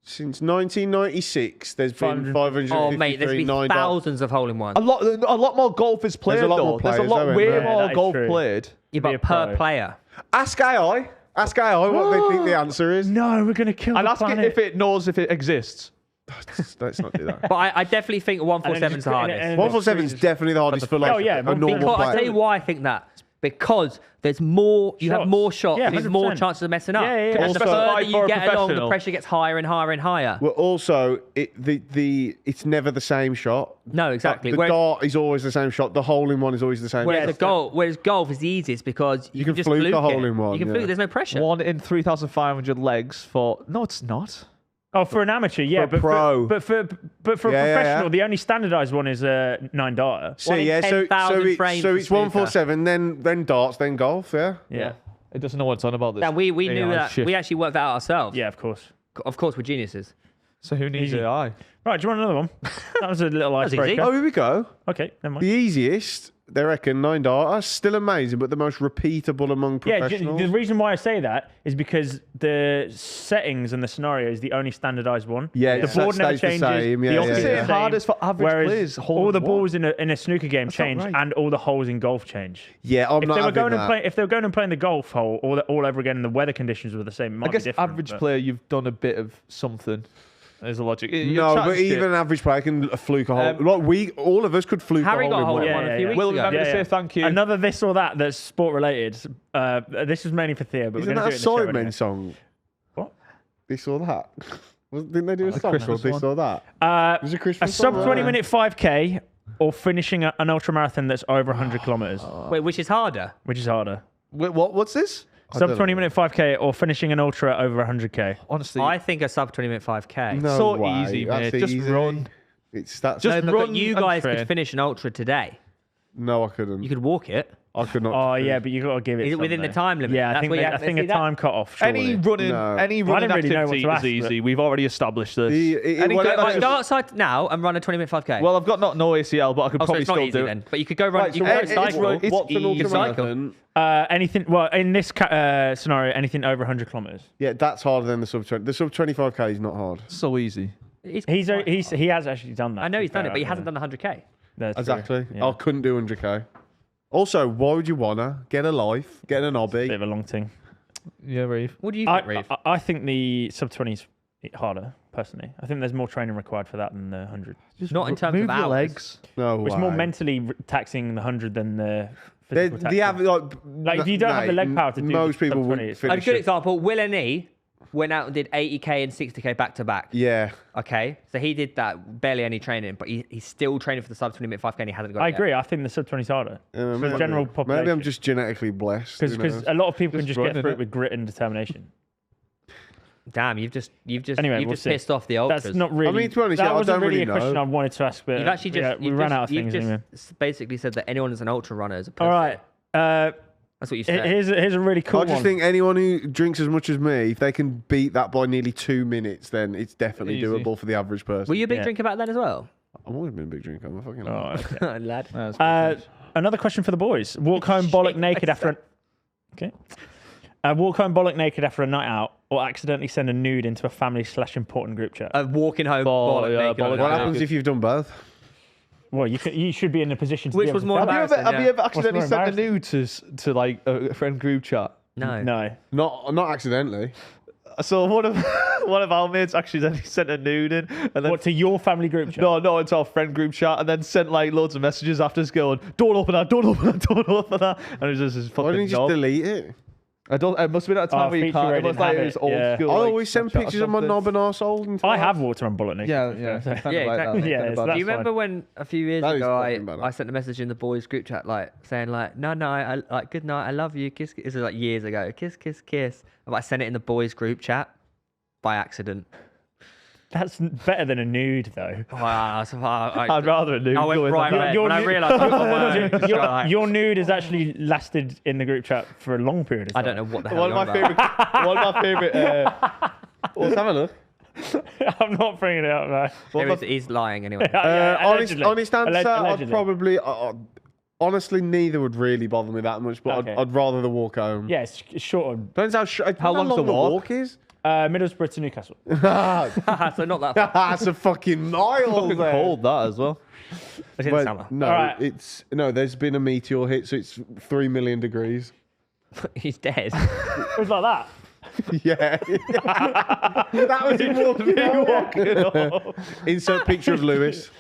Since 1996, there's been 553 Oh, mate, there's been 9-darters. thousands of hole in ones. A lot more golf is played There's a lot though. more There's a players, lot though, way isn't there? Yeah, more that is golf true. played. Yeah, be a but per pro. player. Ask AI. Ask AI what they think the answer is. No, we're gonna kill And the ask it planet. if it knows if it exists. Let's not do that. But I definitely think a 147 is the hardest. 147 is definitely the hardest for like Oh, yeah, a but normal Because I tell player. you why I think that. Because there's more, you have Shots. more shots, Yeah, there's more 100%. chances of messing up. Yeah, yeah, yeah. And Also- the further Specified you for a get along, the professional. pressure gets higher and higher and higher. Well, also, it's never the same shot. No, exactly. The Whereas- dart is always the same shot. The hole in one is always the same. Whereas, shot. whereas golf is the easiest because you, can just fluke a fluke hole it. in one, You can yeah. fluke. There's no pressure. 1 in 3,500 legs for. No, it's not. Oh, for an amateur, yeah, For a pro. but for a Yeah, yeah, professional, yeah. the only standardized one is a 9-darter. So One in yeah, so 10,000 frames so for it's snooker. 147, then darts, then golf. Yeah. Yeah, It doesn't know what's on about this. And we AI knew that. shit. We actually worked that out ourselves. yeah, of course. Of course, we're geniuses. So who needs Easy. AI? Right, do you want another one? That was a little was easy. icebreaker. Oh, here we go. Okay, never mind. The easiest, they reckon, 9-darter. Still amazing, but the most repeatable among Yeah, professionals. the reason why I say that is because the settings and the scenario is the only standardized one. Yeah, the it board never stays the changes. same, yeah, the yeah, optics yeah. are Saying the same, hardest for average whereas players, hole all in the one. balls in a snooker game not change, right. and all the holes in golf change. Yeah, I'm If not they were having going that. and play, if they were going and playing the golf hole all over again, and the weather conditions were the same. It might I guess be different, average but- player, you've done a bit of something. There's a logic. You're No, chatting but shit. even an average player can fluke a hole. Um, like all of us could fluke Harry a got a hole hole in in one. one a yeah, few yeah. weeks Will, ago. remember to say thank you. Another this or that that's sport related. This is mainly for Theo, but Isn't we're going that to a do it in the show anyway. Sidemen song? What? This or that? Didn't they do a song Christmas called This one. or That? It was a A Christmas sub song, 20 wasn't minute 5K or finishing an ultra marathon that's over 100 kilometers, Wait, which is harder? which is harder. Wait, what's this? Sub don't 20 know. minute 5K or finishing an ultra over 100K. Honestly, I think a sub 20-minute 5K. No so way, easy, that's mate. Just easy. run. That's No, but run you and guys train. could finish an ultra today. no, I couldn't. You could walk it. I could not. Oh yeah, but you got to give it. Is it within the something. time limit? Yeah, I That's think where you I have to think see a that. time cut off. Any running, No. any I running didn't really know activity what to is ask, easy. but- We've already established this. Well, Go, that's right, just- go outside now and run a 20-minute 5K. Well, I've got no ACL, but I could oh, so probably it's not still easy do it. then. But you could go run. Right, you so could what- go cycle. it's what's an easy. ultramarathon? Anything? Well, in this scenario, anything over 100 kilometers. Yeah, that's harder than the sub 20. The sub 25k is not hard. So easy. It's He quite- has actually done that. I know he's done it, but he Yeah. hasn't done the 100K. That's true. Exactly. Yeah. I couldn't do 100k. Also, why would you wanna get a life, get an hobby? Bit of a long thing. Yeah, Reeve. What do you think, Reeve? I think the sub 20 is harder. personally. I think there's more training required for that than the 100. Not in terms Move of your hours. legs. No It's more way. mentally taxing the 100 than the They, physical the taxing. average, Like, if you don't have the leg power to do most the people sub would 20, it's- A finish good it. example, Will and E went out and did 80k and 60k back to back. Yeah. Okay, so he did that, barely any training, but he's still training for the sub 20 minute 5k and he hasn't got it I yet. agree. I think the sub 20's harder. For the general population. Maybe I'm just genetically blessed. who Because knows? a lot of people can Just just get running through it. it with grit and determination. Damn, you've just Anyway, we'll see. pissed off the ultras. That's not really. to be honest, that yeah, I wasn't don't really really a question know. I wanted to ask, but You've actually just we ran out of things You've anyway. just basically said that anyone who's an ultra runner is a pussy. All right. That's what you said. Here's a really cool I just one. think anyone who drinks as much as me, if they can beat that by nearly 2 minutes, then it's definitely Easy. doable for the average person. Were you a big Yeah. drinker back then as well? I've always been a big drinker. I'm a fucking. Oh, okay. Lad. Yeah, that's Another question for the boys. Walk home bollock naked after an... Okay. Walk home bollock naked after a night out or accidentally send a nude into a family/important group chat. Walking home, Ball- bollock yeah, naked. bollock What naked. happens if you've done both? Well, you should be in a position to Which be able was to more tell. Have you embarrassing, ever yeah. accidentally more sent a nude to like a friend group chat? No. No. Not accidentally. So one of our mates accidentally sent a nude in, and then What, to your family group chat? no, into our friend group chat, and then sent like loads of messages after us going, "Don't open that, don't open that, don't open that," and it was just this fucking. Why didn't you just knob. delete it? I don't. It must have been at a time Oh, where you feature can't. where It I was didn't like have it was it, old yeah. school. I like, always send Snapchat or pictures of my something. knob and arsehole. and I stuff. have walked around bollock naked. Yeah, to be yeah. fair. Kind of Yeah, like exactly. that. Yeah, Kind of so bad. that's Do you remember fine. when a few years That is ago fucking bad. I sent a message in the boys group chat like saying like no I like good night, I love you, kiss, kiss. This was like years ago, kiss kiss kiss. But I sent it in the boys group chat by accident. That's better than a nude, though. Wow, so I'd rather a nude. I went go in bright that. red Your when I nu- realised I got my own. Just like, Your nude has actually lasted in the group chat for a long period of I time. don't know what the hell. One you're of on my about. favorite. One of my favorite. Let's have a look. I'm not bringing it up, man. He's lying anyway. Honest answer, I'd allegedly. probably. Honestly, neither would really bother me that much, but Okay. I'd rather the walk home. Yeah, it's short. Depends how long's long the the walk? walk is. Middlesbrough to Newcastle. So not that far. That's a fucking mile. Fucking there. cold that as well. It's in Well, summer. no, All right. there's been a meteor hit, so it's 3 million degrees. He's dead. It was like that. Yeah. That was him walking off. Insert picture of Lewis.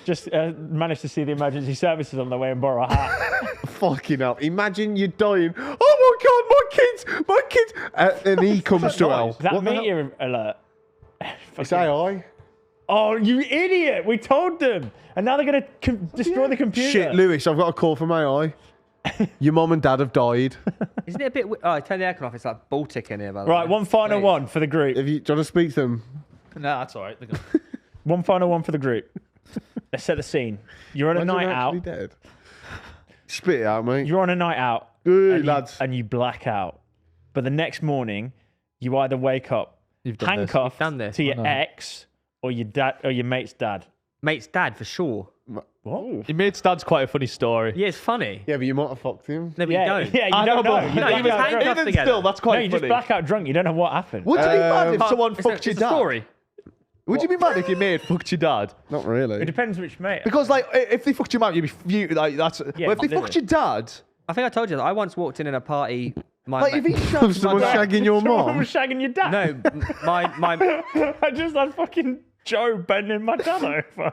Just managed to see the emergency services on the way and borrow a hat. Fucking hell. Imagine you're dying. Oh my God, my kids. And he comes to help. Is that What the hell? meteor alert? It's AI. Oh, you idiot! We told them, and now they're gonna destroy the computer. Shit, Lewis, I've got a call from AI. Your mom and dad have died. Isn't it a bit? Oh, turn the aircon off. It's like Baltic in here, by the Right, way. one final Please. one for the group. Do you want to speak to them? No, that's all right. One final one for the group. Let's set the scene. You're on a Imagine night they're out. actually dead. Spit it out, mate. You're on a night out. Hey, and lads. and you black out. But the next morning, you either wake up You've done this. handcuffed You've done this. to your know. ex or your dad or your mate's dad. Mate's dad for sure. What? Your mate's dad's quite a funny story. Yeah, it's funny. Yeah, but you might have fucked him. No, but Yeah, you don't. yeah, you I don't know, know. but- You No, black you was out drunk. handcuffed Even together. still, that's No, quite you just funny. black out drunk. You don't know what happened. Would you be mad if someone It's fucked your a dad? story. Would you be mad if your mate fucked your dad? Not really. It depends which mate. Because like, if they fucked your mum, you'd be like that's. Yeah, but if they absolutely. fucked your dad, I think I told you that I once walked in a party. like if he shagged Someone my dad, shagging your Someone mom. was shagging your dad. No, my I just had fucking Joe bending my dad over.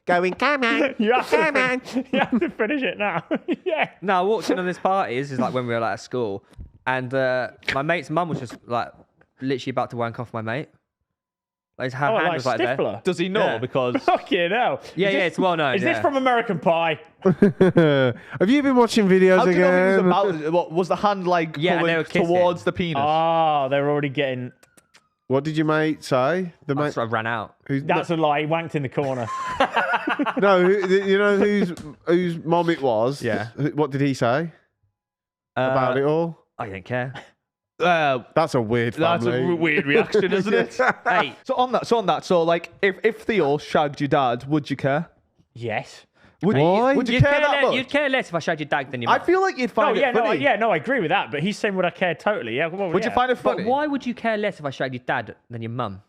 Going, come on. You have to finish it now. Yeah. No, I walked in on this party. This is like when we were like at school, and my mate's mum was just like literally about to wank off my mate. Like her Oh, hand like was like there. Stifler. does he know? Yeah. Because Fucking hell. Yeah, yeah, it's well known. Is this yeah. from American Pie? Have you been watching videos how do you know he again? was about? What was the hand like? Yeah, and they pulling were kissing. towards the penis. Oh, they're already getting. What did your mate say? The I mate sort of ran out. who's That's a lie. He wanked in the corner. no, you know whose mom it was. Yeah. What did he say about it all? I didn't care. That's a weird That's family. a weird reaction, isn't it? Hey, So on that, so like, if Theo shagged your dad, would you care? Yes. Why? Would you you'd care that much? You'd care less if I showed your dag than your I mum. feel like you'd find it funny. No, I agree with that. But he's saying, would I care totally? Yeah. Well, Would you find it But funny? why would you care less if I showed your dad than your mum?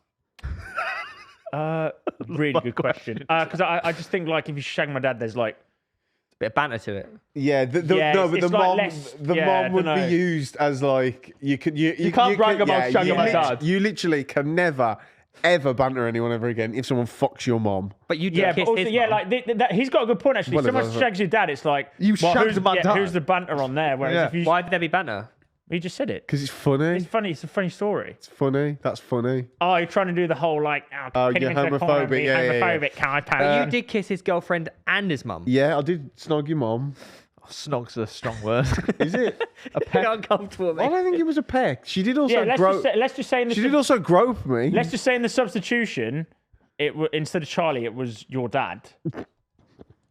Really good question. Because I just think like if you shag my dad, there's like Bit of banter to it. Yeah, Yeah, no, but it's the like mom, less- the yeah, mom I would be dunno. used as like you can't brag about shagging my dad. You literally can never ever banter anyone ever again if someone fucks your mom. But you Yeah, kiss but also, his yeah, mum. like he's got a good point actually. Well, Someone it does, shags your dad, it's like You shagged who's, my dad. Who's the banter on there? Whereas Yeah. if you, Why did there be banter? you just said it. Because it's funny. It's funny. It's a funny story. It's funny. That's funny. Oh, you're trying to do the whole like, Oh, pin him you're into a corner and homophobic. be Yeah, yeah, yeah. homophobic. Can I But pay? you did kiss his girlfriend and his mum. Yeah, I did snog your mom. Snog's a strong word. Is it? A peck. Uncomfortable, I mate. don't think it was a peck. She did also Yeah, grope. let's just say in the She did also grope me. let's just say in the substitution, instead of Charlie, it was your dad.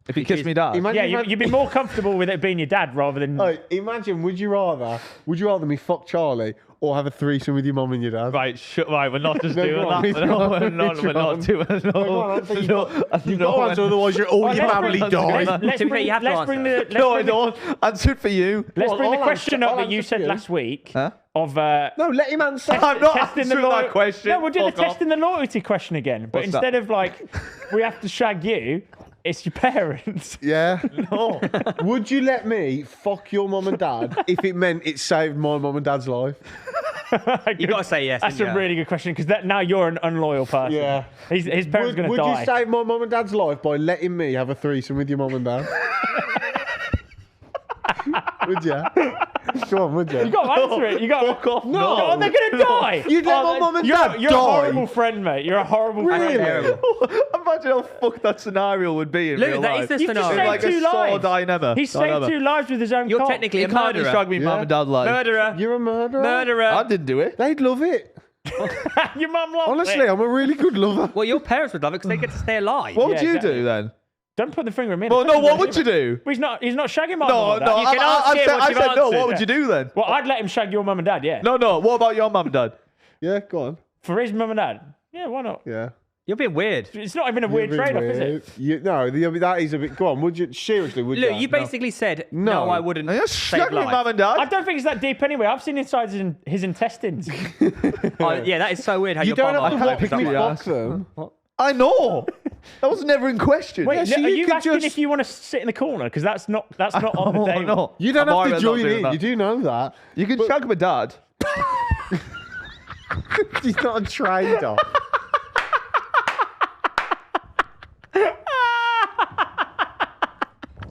If he kissed me dad. Imagine Yeah, if I- you'd be more comfortable with it being your dad rather than. Like, imagine, would you rather me fuck Charlie or have a threesome with your mum and your dad? Right, right, we're not just No, doing go on, that. which No, one? we're not, Which we're not one? doing Come on, answer, you've got to answer, otherwise all Oh, your let's family bring- die. Let's To be fair, bring, you have to let's bring answer. the No, I let's bring the, don't. Answer it for you. let's Well, bring the I'll question answer- up that I'll you answer said for you. last week Huh? of No, let him answer. I'm not testing the answering that question. No, we'll do the Fuck off. testing the loyalty question again, but What's that? instead of like we have to shag you, it's your parents. Yeah. No. Would you let me fuck your mum and dad if it meant it saved my mum and dad's life? You got to say yes. That's a didn't you? really good question because now you're an unloyal person. Yeah. His parents are going to Would die. you save my mum and dad's life by letting me have a threesome with your mum and dad? Would you? Come on, would you? You got to answer it. You got to. Fuck off. No, No. they're going to die. You'd let my mum and dad You're a die? horrible friend, mate. You're a horrible Really? friend. Imagine how fucked that scenario would be in Luke, real that life. is the You've just scenario. saved Like two a saw lives. dilemma. He saved two lives with his own You're cock. technically a You can't murderer. drag me mum and dad like. Murderer. You're a murderer? Murderer. I didn't do it. They'd love it. Your mum loves Honestly, it. I'm a really good lover. Well, your parents would love it because they get to stay alive. What would Yeah, you exactly. do then? Don't put the finger in me. Well, no, what would you do? He's not shagging my No, mum. no, You can ask I him said, what you've no. answered. What would you do then? Well, I'd let him shag your mum and dad, yeah. No. What about your mum and dad? Yeah, go on. For his mum and dad. Yeah, why not? Yeah. You're being weird. It's not even a weird You're a bit trade-off, is it? weird. that is a bit. Go on, would you? Seriously, would Luke, you? you basically said, no, No. I wouldn't Are you save shagging life. mum and I dad? don't think it's that deep anyway. I've seen inside his intestines. Oh, yeah, that is so weird how You your don't mum have to would watch fuck me someone fuck else. them. I know. That was never in question. Wait, so are you you could asking just- if you want to sit in the corner? Because that's not on the Oh, table. no. You don't I'm have to alright not join doing in. that. You do know that. You can shag my dad. He's not a trade-off.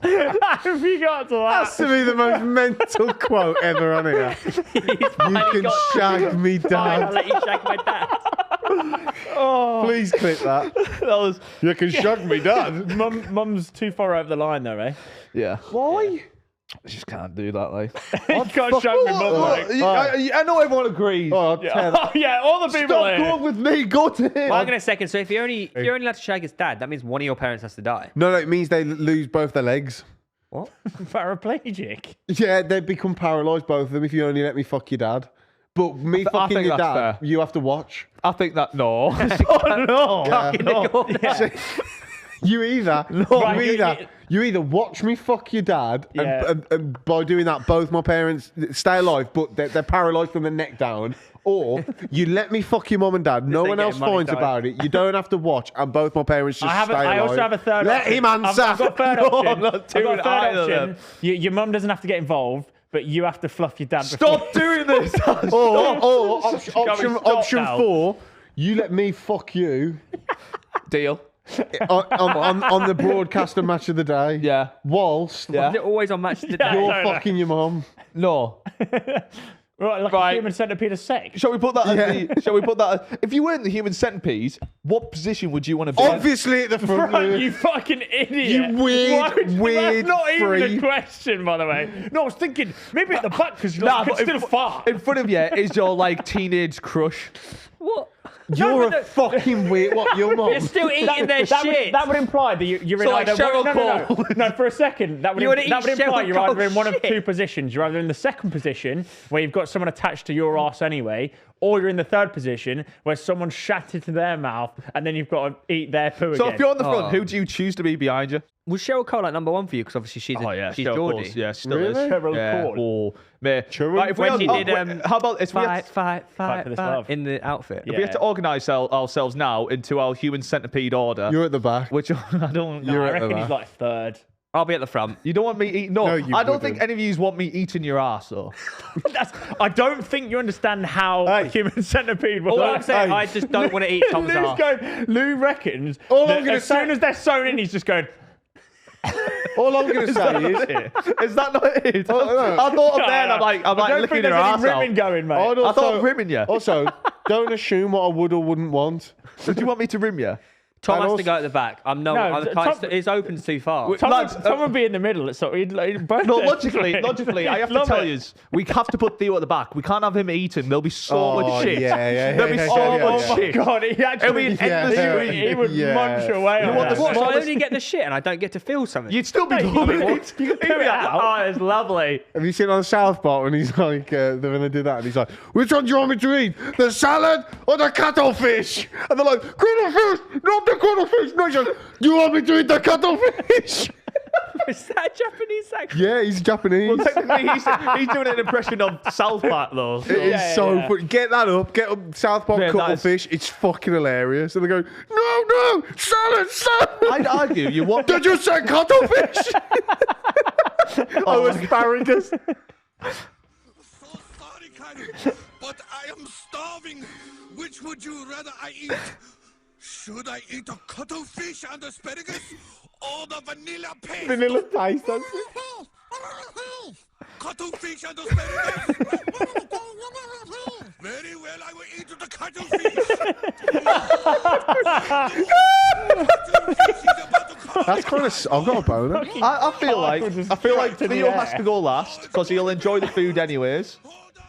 If you got to that. That's to be the most mental quote ever on here. You can shag me, Fine, I'll dad. let you shag my dad. Please clip that. That was. You can shag me, dad. Mum's too far over the line, though, eh? Yeah. Why? I just can't do that, like. You can't shag me, mum, mate. I know everyone agrees. Oh, I'll tear that. Oh, yeah, all the people Stop here. going with me. Go to him. Well, I'm going to second. So if you're only allowed to shag his dad, that means one of your parents has to die. No, it means they lose both their legs. What? Paraplegic. Yeah, they become paralysed, both of them, if you only let me fuck your dad. But me fucking think your that's dad, fair. you have to watch. I think that no. Oh, no. Yeah. You either, Right, you either watch me fuck your dad, Yeah. and by doing that, both my parents stay alive, but they're paralysed from the neck down, or you let me fuck your mum and dad. No they one get else money finds time. about it. You don't have to watch, and both my parents just stay alive. I also have a third Let option. him answer. I've got a third No, option. I'm not I've got doing a third either of option. them. Your mum doesn't have to get involved, but you have to fluff your dad. Stop doing this. Or Stop option now. 4, you let me fuck you Deal. on the broadcast of Match of the Day. Yeah. Whilst Yeah. Is it always on Match of the Yeah. Day? you're No, no. fucking your mum. No. Right, like Right. a human centipede of sex. Shall we put that? Shall we put that? If you weren't the human centipede, what position would you want to be? Obviously at the front. Right, you fucking idiot. You weird, That's not even freak. the question, by the way. No, I was thinking maybe at the back because Nah, you could but still fart. in front of you is your like teenage crush. What? You're No, a fucking weird. What, your mum? You're still eating their shit. That would imply that you're in So like either Cheryl no, Cole. no, for a second that would, You wanna that would eat imply Cheryl you're either Cole's in one of shit. two positions. You're either in the second position where you've got someone attached to your arse anyway, or you're in the third position where someone's shat into their mouth and then you've got to eat their poo So again. if you're on the front, Oh. who do you choose to be behind you? Was Cheryl Cole like number one for you? Because obviously she's she's Cheryl Geordie. Cole's- Yeah, she still Really? is. Cheryl Yeah. Cole. Oh, mate. Cheryl- Right, if we When had- she oh, did, wait, how about if we had, Fight for this love. in the outfit. Yeah. we have to organise ourselves now into our human centipede order? You're at the back. Which I don't. No, You're I at the reckon he's back. like third. I'll be at the front. You don't want me eating? No, No, you I don't think wouldn't. any of you want me eating your ass, though. I don't think you understand how a human centipede works. All I'm saying, I just don't want to eat Tom's Lou's ass. Lou reckons All that I'm gonna as soon say- as they're sewn in, he's just going. All I'm going to say is, Is that not it? Oh, no. I thought of that. I'm I like don't licking think your there's ass any out. ribbon going, mate. I'd I also, thought rimming you. also, don't assume what I would or wouldn't want. Would you want me to rim you? Tom And has also- to go at the back. I'm No, it's open too far. Tom, Lads, Tom would be in the middle. So he'd both No, there. logically, I have to Love tell it. you, we have to put Theo at the back. We can't have him eating. There'll be so Oh, much shit. yeah, There'll be yeah, so yeah, much yeah. Oh my shit. god, he It'll be actually an endless Yeah. stream. he would Yeah. munch away You on want that. the What, so I smallest- only get the shit and I don't get to feel something? You'd still be No, you loving can it. You can do it out. Oh, it's lovely. Have you seen on South Park when he's like, they're going to do that, and he's like, which one do you want me to eat? The salad or the cuttlefish? And they're like, cuttlefish, not the cuttlefish. No, he's like, do you want me to eat the cuttlefish? Is that a Japanese accent? Yeah, he's Japanese. Well, technically, he's doing an impression of South Park, though. So. It is Yeah, so yeah. funny. Get that up. Get up South Park Yeah, that is- cuttlefish. It's fucking hilarious. And they go, no, salad. I'd argue you want. Did you say cuttlefish? Oh, asparagus. So sorry, Kylie, but I am starving. Which would you rather I eat? Should I eat the cuttlefish and asparagus or the vanilla paste? Vanilla paste. That's it. Cuttlefish and asparagus. Very well, I will eat the cuttlefish. Cuttlefish is about to come. That's kind of. I've got a boner. I feel like straight to the Theo air. has to go last because he'll enjoy the food anyways.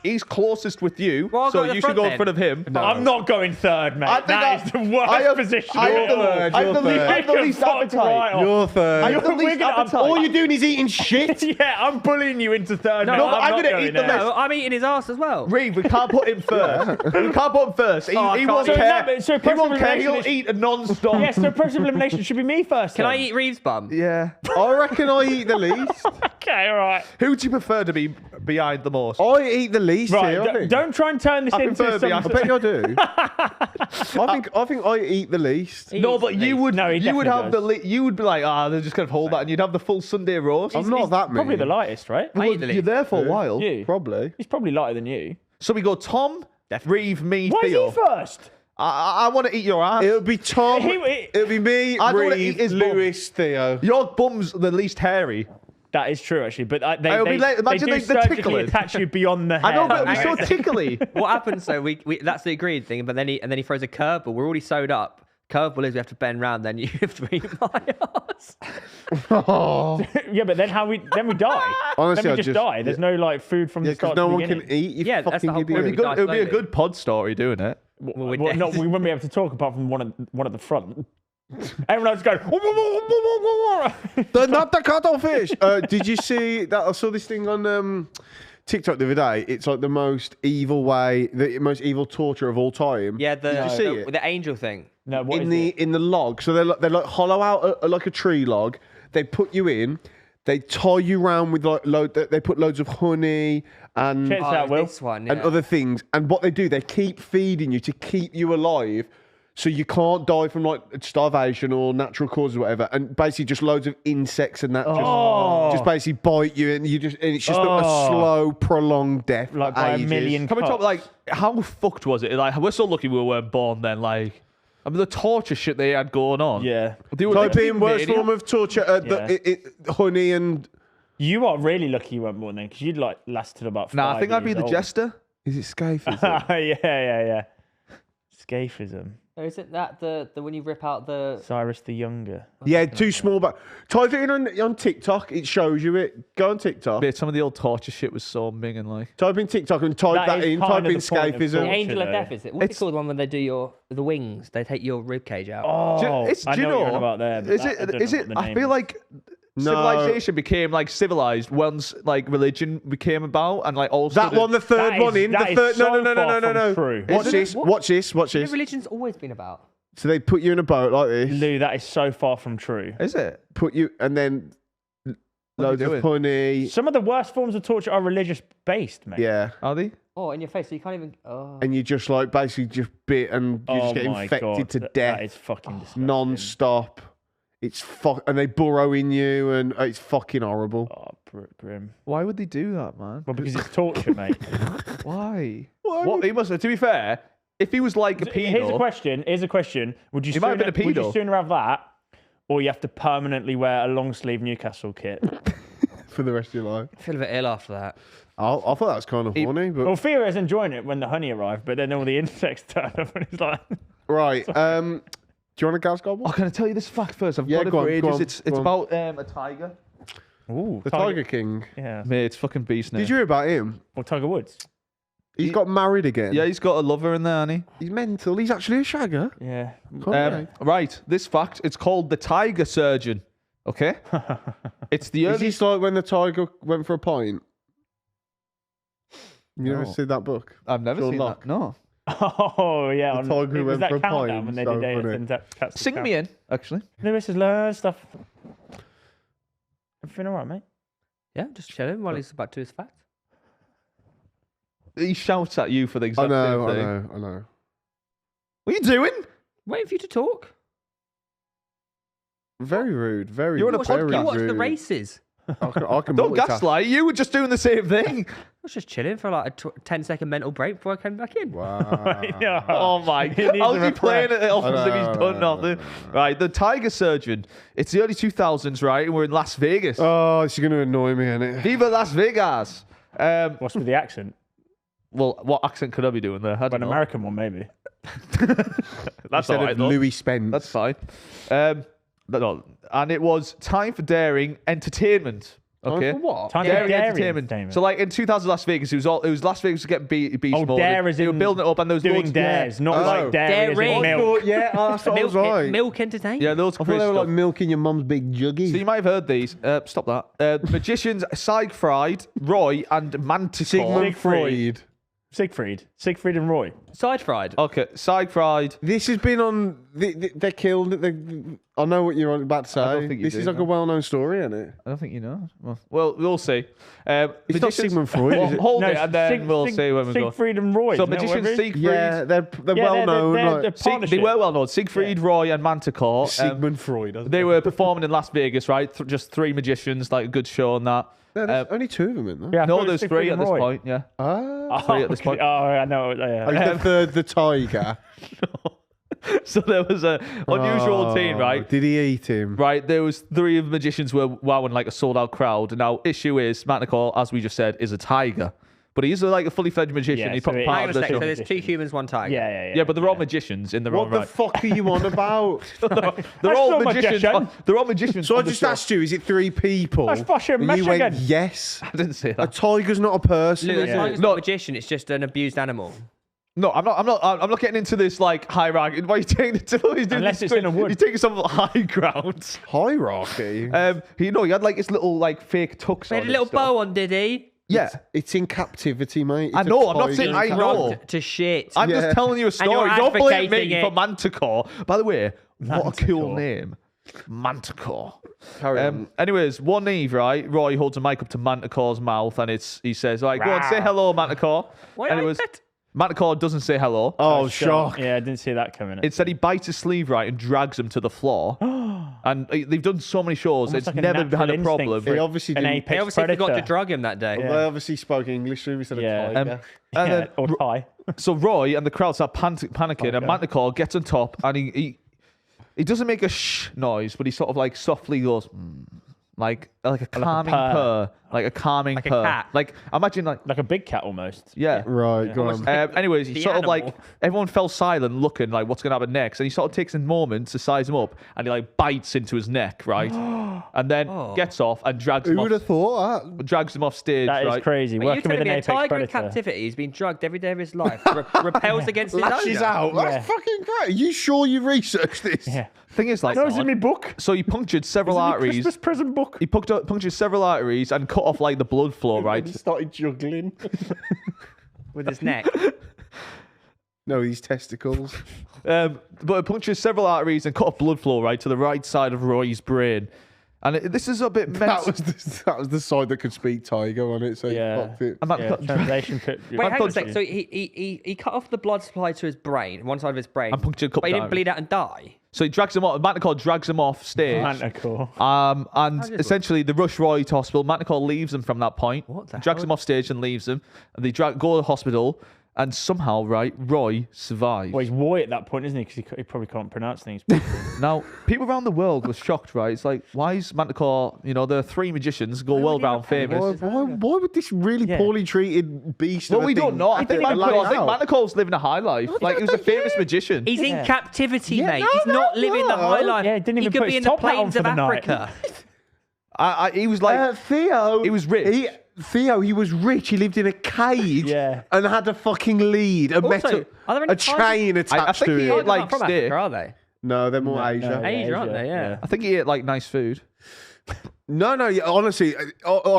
He's closest with you, Well, I'll so go at the you should front go in then. front of him. I'm not going third, mate. I think That is the worst position. I have of all. third, I you're believe third. I have the least Fuck appetite. right off. You're third. I have the We're least gonna- appetite. All you're doing is eating shit. Yeah, I'm bullying you into third. No, mate. but I'm I'm not gonna going eat the there. No, I'm eating his ass as well. Reeve, we can't put him first. We can't put him first. He can't won't eat. care. So He process won't of care. He'll elimination eat a non-stop. Yes, so process of elimination should be me first. Can I then. eat Reeves' bum? Yeah. I reckon I eat the least. Okay, all right. Who do you prefer to be behind the most? I eat the least Right, here, I think. don't try and turn this I into prefer some. I bet you do. I think I eat the least. He No, eats but the you least. would. No, he you would definitely have does. the. You would be like, they're just gonna hold that, and you'd have the full Sunday roast. I'm not that mean. Probably the lightest, right? I eat the You're least. there for a while. You. Probably. He's probably lighter than you. So we go Tom, Reeve, me, Why is Theo. he first? I want to eat your ass. It'll be Tom. He- It'll be me, I don't wanna Reeve, eat his bum. Lewis, Theo. Your bum's the least hairy. That is true, actually. But they It'll be like- imagine they the do surgically tickling. attach you beyond the hair. I know, but it'll be don't so they? tickly. What happens? So we that's the agreed thing, but then he throws a curveball. We're already sewed up. Curveball is we have to bend round. Then you have to eat my ass. Yeah, but then we die. Honestly, then I we just just- die. There's no like food from Yeah, the because start no to the one can beginning. eat. You Yeah, that's the fucking whole idiot. point. It'll be a slowly. good pod story doing it. Well, we're Well, dead. no, we wouldn't be able to talk apart from one at the front. Everyone else going. "Wah, wah, wah, wah, wah, wah." They're not the cuttlefish. Did you see that? I saw this thing on TikTok the other day. It's like the most evil way, the most evil torture of all time. Yeah, Did you see it? the angel thing. No, what in is it? the log. So they like hollow out like a tree log. They put you in. They tie you round with like they put loads of honey and Check this out, Will. This one, and yeah. other things. And what they do, they keep feeding you to keep you alive, so you can't die from like starvation or natural causes or whatever. And basically, just loads of insects and that just basically bite you, and it's just a slow, prolonged death, Like for by a ages. million. Can we talk cuts. like how fucked was it? Like we're so lucky we weren't born then. Like I mean the torture shit they had going on. Yeah. They were Type like, in worst form of torture. Honey and You are really lucky you weren't born then, because you'd like lasted about 5 Nah, I think I'd be years the old. jester. is it scaphism? yeah. Scaphism. Or is it that the when you rip out the? Cyrus the Younger. Yeah, too small. But type it in on TikTok. It shows you it. Go on TikTok. But some of the old torture shit was so minging. Like Type in TikTok and type That that is in. kind Type of in the point of scaphism. The torture, angel of though. death, is it? What's It's- it called? The one when they do the wings? They take your rib cage out. Oh, it's, I do you know what know? you're on about there. but Is that- I it? don't Is know it? what the I name feel is. like No. civilization became like civilized once like religion became about and like all That one, the third That one is- in. that The is third. No, so no, no, no, far no, no, from no. true. Watch Isn't this. it? Watch this. Watch Your this. religion's always been about. So they put you in a boat like this. Lou, that is so far from true. Is it? Put you and then loads doing? of honey. Some of the worst forms of torture are religious based, mate. Yeah. Are they? Oh, in your face, so you can't even. Oh. And you just like basically just bit and you Oh just get my infected God, to that death is fucking disgusting. non-stop. and they burrow in you, and it's fucking horrible. Oh, grim. Why would they do that, man? Well, because it's torture, mate. Why? What? He must. To be fair, if he was like a pedo, Here's a question. Would you He might have been a Would you pedo. sooner have that, or you have to permanently wear a long sleeve Newcastle kit? For the rest of your life. I feel a bit ill after that. I thought that was kind of funny, but Well, Theo is enjoying it when the honey arrived, but then all the insects turn up, and he's like, right. Do you want a gas gobble? oh, can I tell you this fact first? I've Yeah, got it go for on, go ages. on, It's go on. about a tiger. "Ooh, The Tiger King. Yeah. Mate, it's fucking beast now. Did you hear about him? Or Tiger Woods. He's got married again. Yeah, he's got a lover in there, hasn't He's mental. He's actually a shagger. Yeah. he? Right, this fact, it's called the tiger surgeon. Okay? It's the Is early... this like when the tiger went for a pint? You never No. see that book? I've never Sean seen Locke. that. No. Oh yeah. The tiger who was went that for a countdown pint, when they so did funny. it? Sing me in, actually. Lewis is learn stuff. Everything all right, mate? Yeah, just chilling while he's about to do his facts. He shouts at you for the I exact know, same I thing. know, I know. What are you doing? Waiting for you to talk. Very rude. Very. You're on a Watch, very you watch the rude. races. I can Don't multitask. gaslight. You were just doing the same thing. I was just chilling for like a 10-second mental break before I came back in. Wow. Yeah. Oh my! He needs How's a he playing refresh. it off I as if know, he's done nothing? Right, the tiger surgeon. It's the early 2000s, right? And we're in Las Vegas. Oh, it's going to annoy me, innit? Viva Las Vegas! What's with the accent? Well, what accent could I be doing there? I don't An know. American one, maybe. That's Instead all right, of though. Louis Spence. That's fine. No, and it was time for daring entertainment. Okay. For what? Time for Daring dairy entertainment. So, like in 2000 Las Vegas, it was Las Vegas was getting beast Oh, mode. dare is They were in building it up, and there was doing loads. dares, not Oh. like dairy as in Daring. milk. Yeah, that's what I was right. Milk entertainment. Yeah, loads I of thought crazy they were like stuff. milking your mum's big juggies. So you might have heard these. Stop that. Magicians Siegfried, Roy, and Manticore. Sigmund Freud. Siegfried and Roy. Side fried. Okay, Siegfried. This has been on. They killed it. I know what you're about to I don't say. think you This do, is like no. a well-known story, isn't it? I don't think you know. Well, we'll see. It's not Magicians- Sigmund Freud, is it? Hold it, and then we'll see when we go. Siegfried and Roy. So isn't that what magicians it is? Siegfried. Yeah, they're Yeah, well-known. they're like, partnership. They were well known. Siegfried, Roy, and Manticore. Sigmund Freud. They were performing in Las Vegas, right? Just three magicians, like a good show and that. No, there's only two of them in there. Yeah, I thought No, it was there's Siegfried three at and this Roy. point. Yeah. Ah. Three at this point. Oh, I know. Yeah. He's the third, the tiger. So there was a unusual team, right? Did he eat him? Right, there was three of the magicians were wowing like a sold-out crowd. Now, issue is Manticore, as we just said, is a tiger, but he's like a fully fledged magician. Yeah, He's so part it- Hang of on the a second. show. So there's two humans, one tiger. Yeah. Yeah, but they're all magicians in their What own the right. fuck are you on about? They're all still magicians. magician. They're all magicians. So I on the just show. asked you, is it three people? That's fucking And you went, Michigan. yes. I didn't say A that. tiger's not a person. Luke, is as it? long as it's No. not a magician, it's just an abused animal. No, I'm not getting into this like hierarchy. Why are you taking it to? He's doing Unless this it's in a quick- wood. He's taking some high ground. Hierarchy. He had like his little like fake tux He on. had a little and stuff. bow on, did he? Yeah, It's in captivity, mate. I It's a know, I'm not tiger saying in I captivity. know. Drugged to shit. I'm Yeah. just telling you a you're story. Don't blame advocating me it. for Manticore. By the way, what a cool Manticore. name, Manticore. Carry on. Anyways, one eve, right? Roy holds a mic up to Manticore's mouth, and he says, "Like, go on, say hello, Manticore." Why and it I was bet- Manticore doesn't say hello. Oh, shock. Yeah, I didn't see that coming. Instead, he bites his sleeve right and drags him to the floor. And they've done so many shows, Almost it's like a never natural had a instinct problem. for He obviously an didn't. apex They obviously predator. forgot to drug him that day. They obviously spoke English to him instead of Yeah. tiger. And Yeah, then, or Thai. so Roy and the crowd start panicking, and Manticore gets on top, and he doesn't make a shh noise, but he sort of like softly goes, like a calming purr, like a calming Like a purr. cat. Like imagine like Like a big cat almost. yeah. Right, go on. Anyways, he The sort of like animal. everyone fell silent, looking like what's going to happen next, and he sort of takes a moment to size him up, and he like bites into his neck, right, and then gets off and drags him Who would have off, thought that? drags him off stage, That is right? crazy. Are you Working telling with an me a apex tiger in predator. captivity has been drugged every day of his life, repels against his Lashes owner? out. That's Yeah. fucking great. Are you sure you researched this? Yeah. Thing is, like, No, it's in my book. so he punctured several It's in my arteries. Christmas present book. He punctured several arteries and cut off like the blood flow, He right? started juggling. With his neck. No, these testicles. But it punctured several arteries and cut off blood flow right to the right side of Roy's brain. And this is a bit That was the side that could speak tiger on it, so Yeah. he fucked it. And Yeah, translation put. Wait, hang on a sec. So he cut off the blood supply to his brain, one side of his brain, And punctured a couple but he didn't times. bleed out and die. So he drags him off. Manticore drags him off stage. Manticore. And does it essentially, they rush Roy to hospital. Manticore leaves him from that point. What the drags hell? him off stage and leaves him. And they go to the hospital. And somehow, right, Roy survives. Well, he's Roy at that point, isn't he? Because he probably can't pronounce things. Now, people around the world were shocked, right? It's like, why is Manticore, you know, there are 3 magicians, go world round famous. Why would this really poorly treated beast? Well, of a we don't thing know. I think get laid out? Manticore's living a high life. Like, he was a famous magician. He's in captivity, Yeah, mate. no, He's not no, living the high no. life. Yeah, he didn't even could put be his in the top hat on plains for of the night. Africa. He was like, Theo. he was rich. Theo, he was rich. He lived in a cage Yeah. and had a fucking lead, a Also, are there any a chain attached think to he it. ate, like, Not from steak. Africa, are they? No, they're more Asia. yeah, Asia, aren't they? Yeah. I think he ate like nice food. No, yeah, honestly, I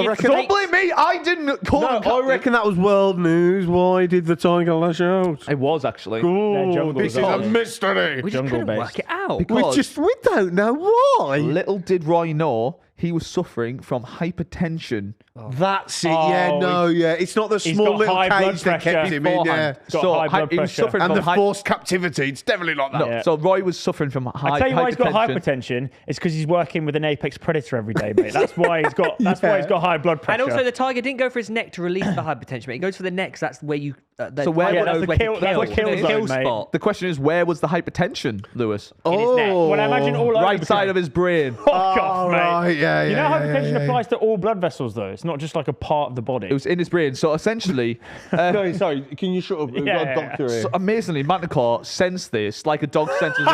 reckon. Don't Don't blame me. I didn't call him No, I captain. reckon that was world news. Why did the tiger lash out? It was actually. They're jungle This is a zones. mystery. We just couldn't Jungle-based. work it out. Because We don't know why. little did Roy know he was suffering from hypertension. That's it. Oh, Yeah, no, yeah. It's not the he's small got little high blood cage that kept pressure him in. Yeah. beforehand. Got So high blood he was pressure. suffering And from the forced captivity. It's definitely not that. Yeah. So Roy was suffering from I tell you why he's got hypertension. hypertension. It's because he's working with an apex predator every day, mate. That's why he's got. That's why he's got high blood pressure. And also, the tiger didn't go for his neck to release the hypertension, mate. He goes for the neck, 'cause that's where you. So where tiger would- knows that's the where to kill- that's kill. the kill The zone, mate. spot. The question is, where was the hypertension, Lewis? In his neck. Well, I imagine all over Right the side of his brain. Fuck off, mate. right, yeah, You know, yeah, hypertension yeah, yeah. applies to all blood vessels, though. It's not just like a part of the body. It was in his brain. So essentially, Sorry, can you shut up? We've got a doctor here. so amazingly, Manticore sensed this like a dog senses.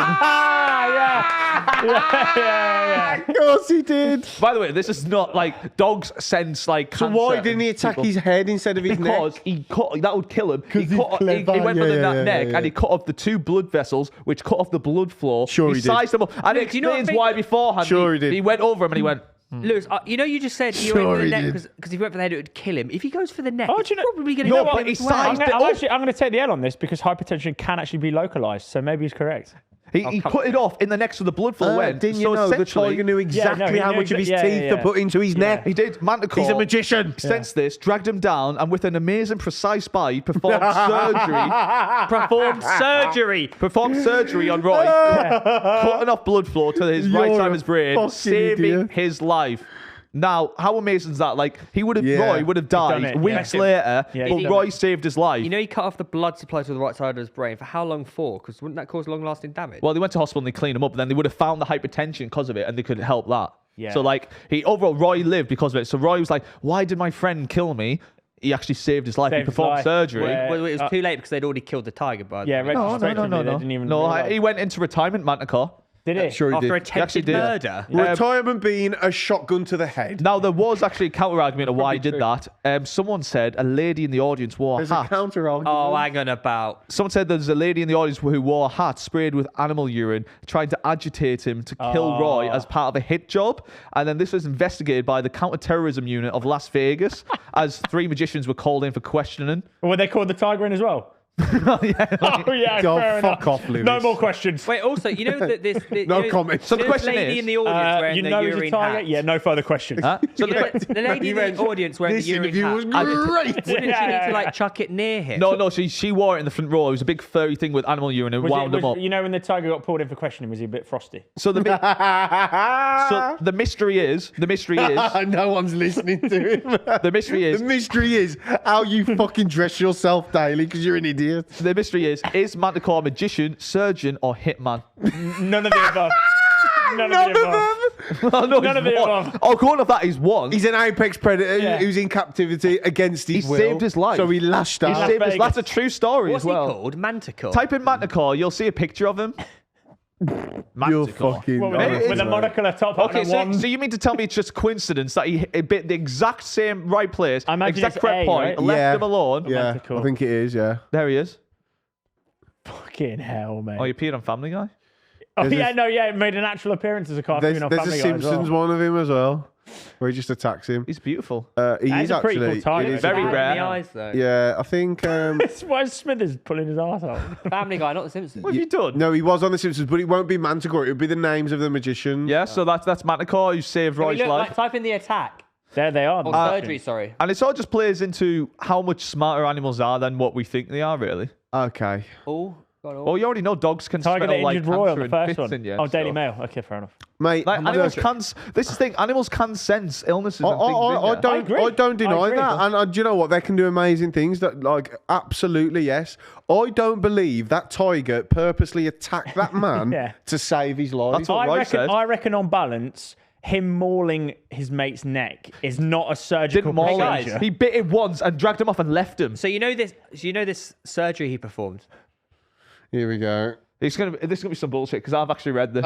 yeah. Of course he did. By the way, this is not like dogs sense like. So why didn't he attack his head instead of his Because neck? he cut, that would kill him. He, he's cut, he clever. went for Yeah, the yeah, neck yeah. and he cut off the 2 blood vessels, which cut off the blood flow. Sure he did. sized them up, and it Do you know what I explains think? why beforehand. Sure he did. He went over him and he went. Lewis, you know, you just said he Sure went for he the neck did. because if he went for the head, it would kill him. If he goes for the neck, Oh, it's do you know- probably going to No, kill but him he as well. sized it I'm going to take the L on this because hypertension can actually be localized. So maybe he's correct. He cut it off in the neck so the blood flow went. Didn't so you know the essentially- tiger knew exactly he how knew much of his exa- yeah, teeth yeah, to yeah. put into his neck? He did. Manticore. He's a magician. Sensed this, dragged him down, and with an amazing, precise bite, performed surgery. Performed surgery on Roy, cutting off blood flow to his right You're side a of his brain, fucking saving idiot. his life. Now, how amazing is that? Like, he would have, Yeah. Roy would have done died it, weeks yeah. later, Yeah, but he'd Roy done saved his life. You know, he cut off the blood supply to the right side of his brain. For how long for? Because wouldn't that cause long-lasting damage? Well, they went to hospital and they cleaned him up, and then they would have found the hypertension because of it, and they could help that. Yeah. So, like, overall, Roy lived because of it. So Roy was like, "Why did my friend kill me?" He actually saved his life. Saved He his performed life. surgery. Where- Well, it was too late because they'd already killed the tiger. But Yeah, No, retrospectively, they didn't even no. realise. He went into retirement, Manticore. Did he? Sure he after did. actually attempted did. murder. Retirement being a shotgun to the head. Now, there was actually a counter argument of why he did that. Someone said a lady in the audience wore a There's a hat. counter argument. Oh, hang on about. Someone said there's a lady in the audience who wore a hat sprayed with animal urine, trying to agitate him to kill Roy as part of a hit job. And then this was investigated by the counter-terrorism unit of Las Vegas, as 3 magicians were called in for questioning. Or were they called the tiger in as well? Yeah, like- Oh, yeah, God, fair fuck enough. off, Lewis. No more questions. Wait, also, you know that this. No you know, comment. So the you know this question lady is, in the audience wearing You the know he's a urine tiger? hat. Yeah, no further questions. Huh? So You know, the lady in the audience wearing This the urine interview hat. was great. Wouldn't she need to like chuck it near him? No, she wore it in the front row. It was a big furry thing with animal urine and wound him up. You know when the tiger got pulled in for questioning, was he a bit frosty? So the mystery is No one's listening to him. the mystery is The mystery is how you fucking dress yourself daily because you're an idiot. the mystery is Manticore a magician, surgeon, or hitman? None of the above. None of the above. Oh, no, None of he's the one. above. Oh, going off that, he's one. He's an apex predator Yeah. who's in captivity against his He will. saved his life. So he lashed He out. saved his, Vegas. that's a true story What's as well. he called? Manticore. Type in Manticore, you'll see a picture of him. You're Manticore. fucking... What, with, It- a, with a monocle, a top hat, Okay, and a wand. so you mean to tell me it's just coincidence that he bit the exact same right place, I imagine exact it's correct A, point, right? left Yeah. him alone? Yeah, Manticore. I think it is, yeah. There he is. Fucking hell, mate. Oh, you peed on Family Guy? Oh, There's yeah, a- no, yeah, it made an actual appearance as a cartoon There's on a Family Guy as Simpsons well. one of him as well. where he just attacks him. He's beautiful. He That is is a pretty cool actually tiger. it is Very Bad in rare. the eyes, though. Yeah, I think. Why is Smithers pulling his arse out? Family Guy, not The Simpsons. What have you done? No, he was on The Simpsons, but it won't be Manticore. It'll be the names of the magicians. Yeah, so that's Manticore who saved Can we Roy's look, life. like, type in the attack. There they are. Or surgery, sorry. And it all just plays into how much smarter animals are than what we think they are, really. Okay. Oh, got all. Oh, you already know dogs can Tiger smell that like injured Roy on cancer the and first bits one. in you. Oh, Daily so. Mail. Okay, fair enough. Mate, Like, animals look, can. This is the thing. Animals can sense illnesses and things. I in you. don't. agree. I don't deny I agree. that, and do you know what? They can do amazing things. That, like, absolutely yes. I don't believe that tiger purposely attacked that man Yeah. to save his life. That's what Roy said. I reckon on balance, him mauling his mate's neck is not a surgical Didn't maul procedure. him. He bit him once and dragged him off and left him. So you know this surgery he performed? Here we go. This is gonna be some bullshit because I've actually read this.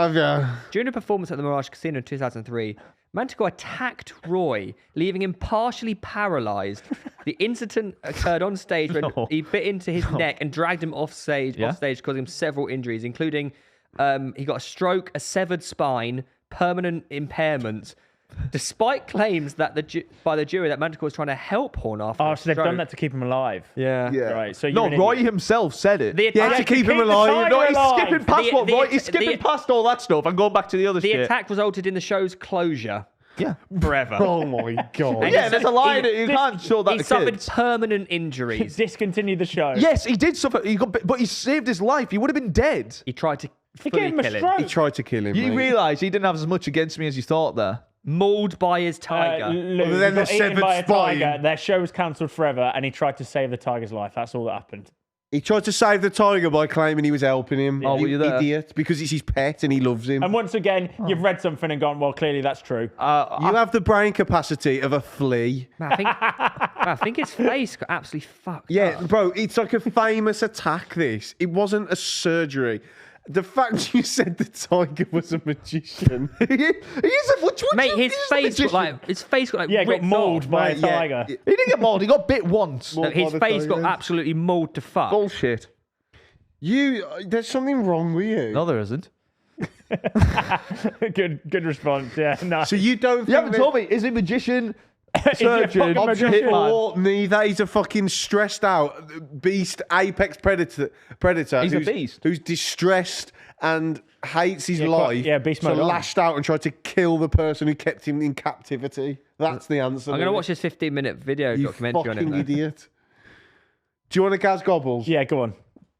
During a performance at the Mirage Casino in 2003, Manticore attacked Roy, leaving him partially paralyzed. The incident occurred on stage when No. he bit into his neck and dragged him off stage, Yeah. causing him several injuries, including he got a stroke, a severed spine, permanent impairment. Despite claims that by the jury that Manticore was trying to help Horn after Oh, a so they've done stroke. that to keep him alive. Yeah. Yeah. Right. So No, you're an Roy idiot. himself said it. The Yeah, attack, to keep him the alive. tiger No, he's alive. skipping past The- Roy. He's skipping past all that stuff and going back to the other the shit. attack resulted in the show's closure Yeah. forever. Oh my god. And Yeah, he there's a su- line he- that you can't show that He to suffered kids. permanent injuries. Discontinue the show. Yes, he did suffer. But he saved his life. He would have been dead. He tried to He fully gave him a kill him. stroke. He tried to kill him. You mate. realise he didn't have as much against me as you thought there. Mauled by his tiger. Lou, Other than he got the eaten severed by a spine. tiger. Their show was cancelled forever, and he tried to save the tiger's life. That's all that happened. He tried to save the tiger by claiming he was helping him. Oh, were you there? Idiot. Because it's his pet and he loves him. And once again, you've read something and gone, well, clearly that's true. You have the brain capacity of a flea. Man, I think his face got absolutely fucked. Yeah, up. bro, it's like a famous attack, this. It wasn't a surgery. The fact you said the tiger was a magician. He is a, which one? Mate, his face got like Yeah, got ripped mauled off. by a Mate, yeah. tiger. He didn't get mauled. He got bit once. Mauled His by the face got tigers. absolutely mauled to fuck. Bullshit. There's something wrong with you. No, there isn't. Good response. Yeah, no. So you don't think You haven't that- told me. Is he a magician? Is he a Surgeon, fucking magician? hitman. Or neither. He's a fucking stressed out beast, apex predator. He's a who's, beast. who's distressed and hates his Yeah, life. yeah, beast so mode on. lashed out and tried to kill the person who kept him in captivity. That's the answer. I'm gonna Louis. watch this 15-minute video You documentary on fucking it. though. idiot. Do you want a Gaz Gobbles? Yeah, go on.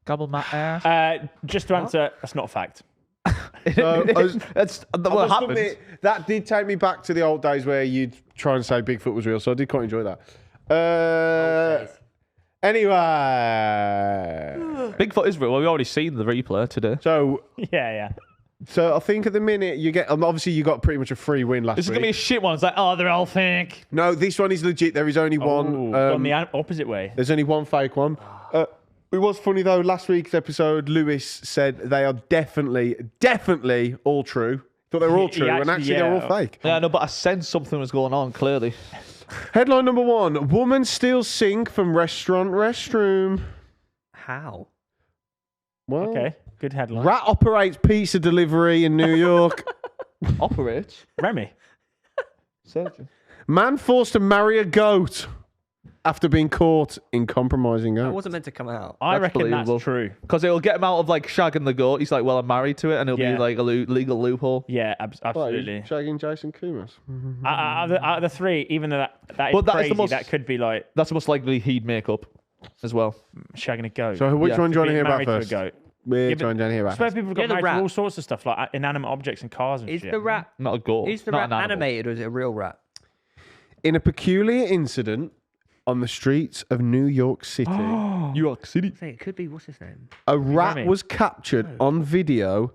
Gobble my ass. Just to answer, that's not a fact. That's I what must happened. admit, that did take me back to the old days where you'd try and say Bigfoot was real, so I did quite enjoy that. Anyway, Bigfoot is real. Well, we already seen the replay today. so Yeah. I think at the minute you get obviously you got pretty much a free win last This is week. gonna be a shit one. It's like, oh, they're all fake. No, this one is legit. There is only one. Ooh, gone the opposite way. There's only one fake one. It was funny though. Last week's episode, Lewis said they are definitely all true. Thought they were all He true, and actually- actually they're yeah. all fake. Yeah, no, but I sensed something was going on. Clearly, Headline number 1: Woman steals sink from restaurant restroom. How? Well, Okay, good headline. Rat operates pizza delivery in New York. operates. Remy. Surgeon. Man forced to marry a goat after being caught in compromising That goat. wasn't meant to come out. I That's reckon believable. that's true. Because it'll get him out of like shagging the goat. He's like, well, I'm married to it, and it'll Yeah. be like a legal loophole. Yeah, Right, absolutely. shagging Jason Kumas. Out of the three, even though that is But that is crazy, the most- that could be like That's the most likely he'd make up as well. shagging a goat. So which Yeah. one do you want to Being hear about married to a first? goat. We're Yeah, but- trying to hear I about suppose first. people You got know the married to rat? all sorts of stuff, like inanimate objects and cars and Is shit. the rat? Not a goat. Is the not rat an animal. animated or is it a real rat? In a peculiar incident on the streets of New York City, New York City. I think it could be. What's his name? a rat Remy. was captured on video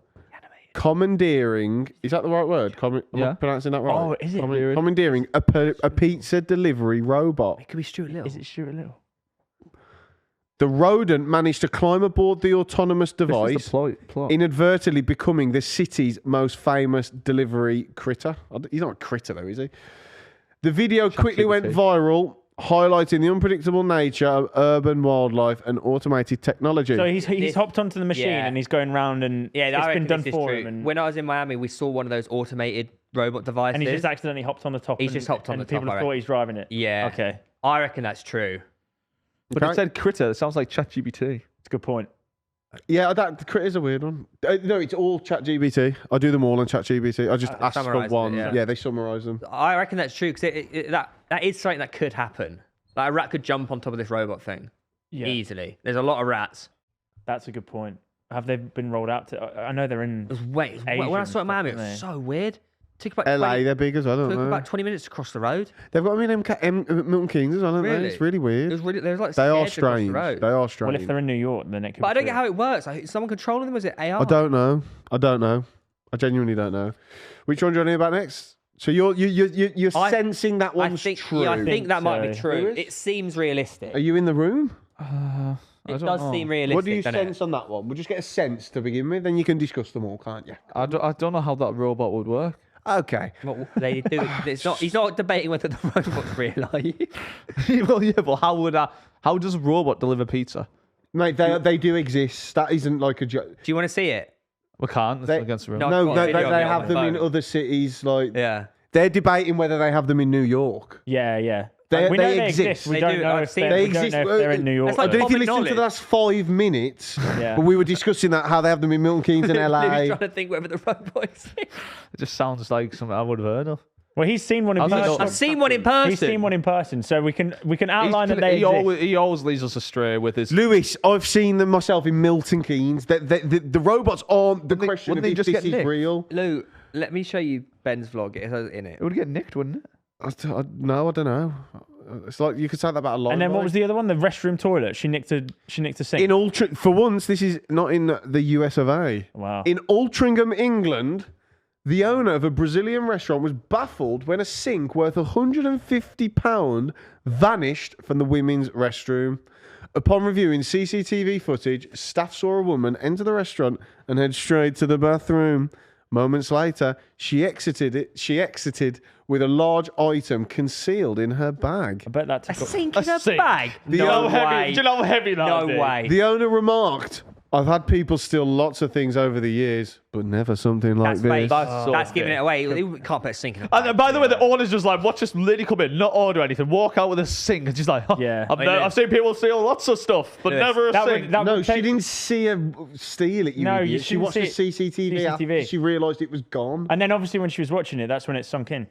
commandeering. Is that the right word? Am Yeah. I pronouncing that right? Oh, is it? Commandeering a pizza delivery robot. It could be Stuart Little. Is it Stuart Little? The rodent managed to climb aboard the autonomous This device, is the plot. inadvertently becoming the city's most famous delivery critter. He's not a critter though, is he? The video quickly went ChatGPT. viral, highlighting the unpredictable nature of urban wildlife and automated technology. So he's This- hopped onto the machine yeah. and he's going round and Yeah, I it's reckon been done this is for true. him. And When I was in Miami, we saw one of those automated robot device And he's is. just accidentally hopped on the top. He's and, just hopped on and the top, people I have thought he's driving it. Yeah. Okay. I reckon that's true. But it said critter. It sounds like ChatGPT. It's a good point. Yeah, the critter's a weird one. No, it's all ChatGPT. I do them all on ChatGPT. I just ask for summarise it, one. yeah. They summarise them. I reckon that's true because that is something that could happen. Like a rat could jump on top of this robot thing Yeah. easily. There's a lot of rats. That's a good point. Have they been rolled out to? I know they're in. When I Asian saw it in stuff, Miami, it aren't was they? so weird. Took about LA, 20, they're big as well, don't took they? about 20 minutes to cross the road. They've got Milton Keynes as well, haven't they? Really? It's really weird. It was really, they was like They are scared to cross the strange. road. They are strange. Well, if they're in New York, then it could. But I don't be get how it works. Like, is someone controlling them? Is it AR? I don't know. I genuinely don't know. Which one do you want to hear about next? So you're sensing that one's true. Yeah, I think that might be so. true. Lewis? It seems realistic. Are you in the room? It does seem realistic. What do you doesn't it? sense on that one? We'll just get a sense to begin with, then you can discuss them all, can't you? I don't know how that robot would work. Okay. What they do? It's not. He's not debating whether the robot's real, are you? Well, yeah, but how does a robot deliver pizza? Mate, they do exist. That isn't like a joke. Do you want to see it? We can't. That's They- against the rule. No. No, got a they video of it on have my them in phone. other cities. Like Yeah. they're debating whether they have them in New York. Yeah. They We know exist. they exist. We They don't do. know I've if seen they them. we don't know if they're in New York. That's I like don't know if you common listened to the knowledge. last 5 minutes, Yeah. but we were discussing that how they have them in Milton Keynes in He was LA. trying to think whether the robot is real. It just sounds like something I would have heard of. Well, he's seen one in I don't know. person. I've seen one in person. He's seen one in person, so we can outline that they he exist. always leads us astray with his. Lewis, I've seen them myself in Milton Keynes. The robots aren't the question wouldn't of they if just this get is nicked? real. Lou, let me show you Ben's vlog. It has in it. It would get nicked, wouldn't it? No, I don't know. It's like you could say that about a lot. And then of what was bikes. the other one? The restroom toilet. She nicked a sink. In for once, this is not in the US of A. Wow. In Altrincham, England, the owner of a Brazilian restaurant was baffled when a sink worth £150 vanished from the women's restroom. Upon reviewing CCTV footage, staff saw a woman enter the restaurant and head straight to the bathroom. Moments later, she exited with a large item concealed in her bag. I bet that A took up. sink in a sink? bag? The No old way. Do you know how heavy that No would be? way. The owner remarked, "I've had people steal lots of things over the years, but never something like That's this." fake. That's so That's giving fake. it away. You can't put a sink in a bag. And by the way, the owner's just like, watch this lady come in, not order anything, walk out with a sink, and she's like, oh, Yeah. I've seen people steal lots of stuff, but Lewis, never a that would- sink. that No, would she take- didn't see her steal it. No, you she shouldn't watched the see CCTV after CCTV. she realised it was gone. And then obviously when she was watching it, that's when it sunk in.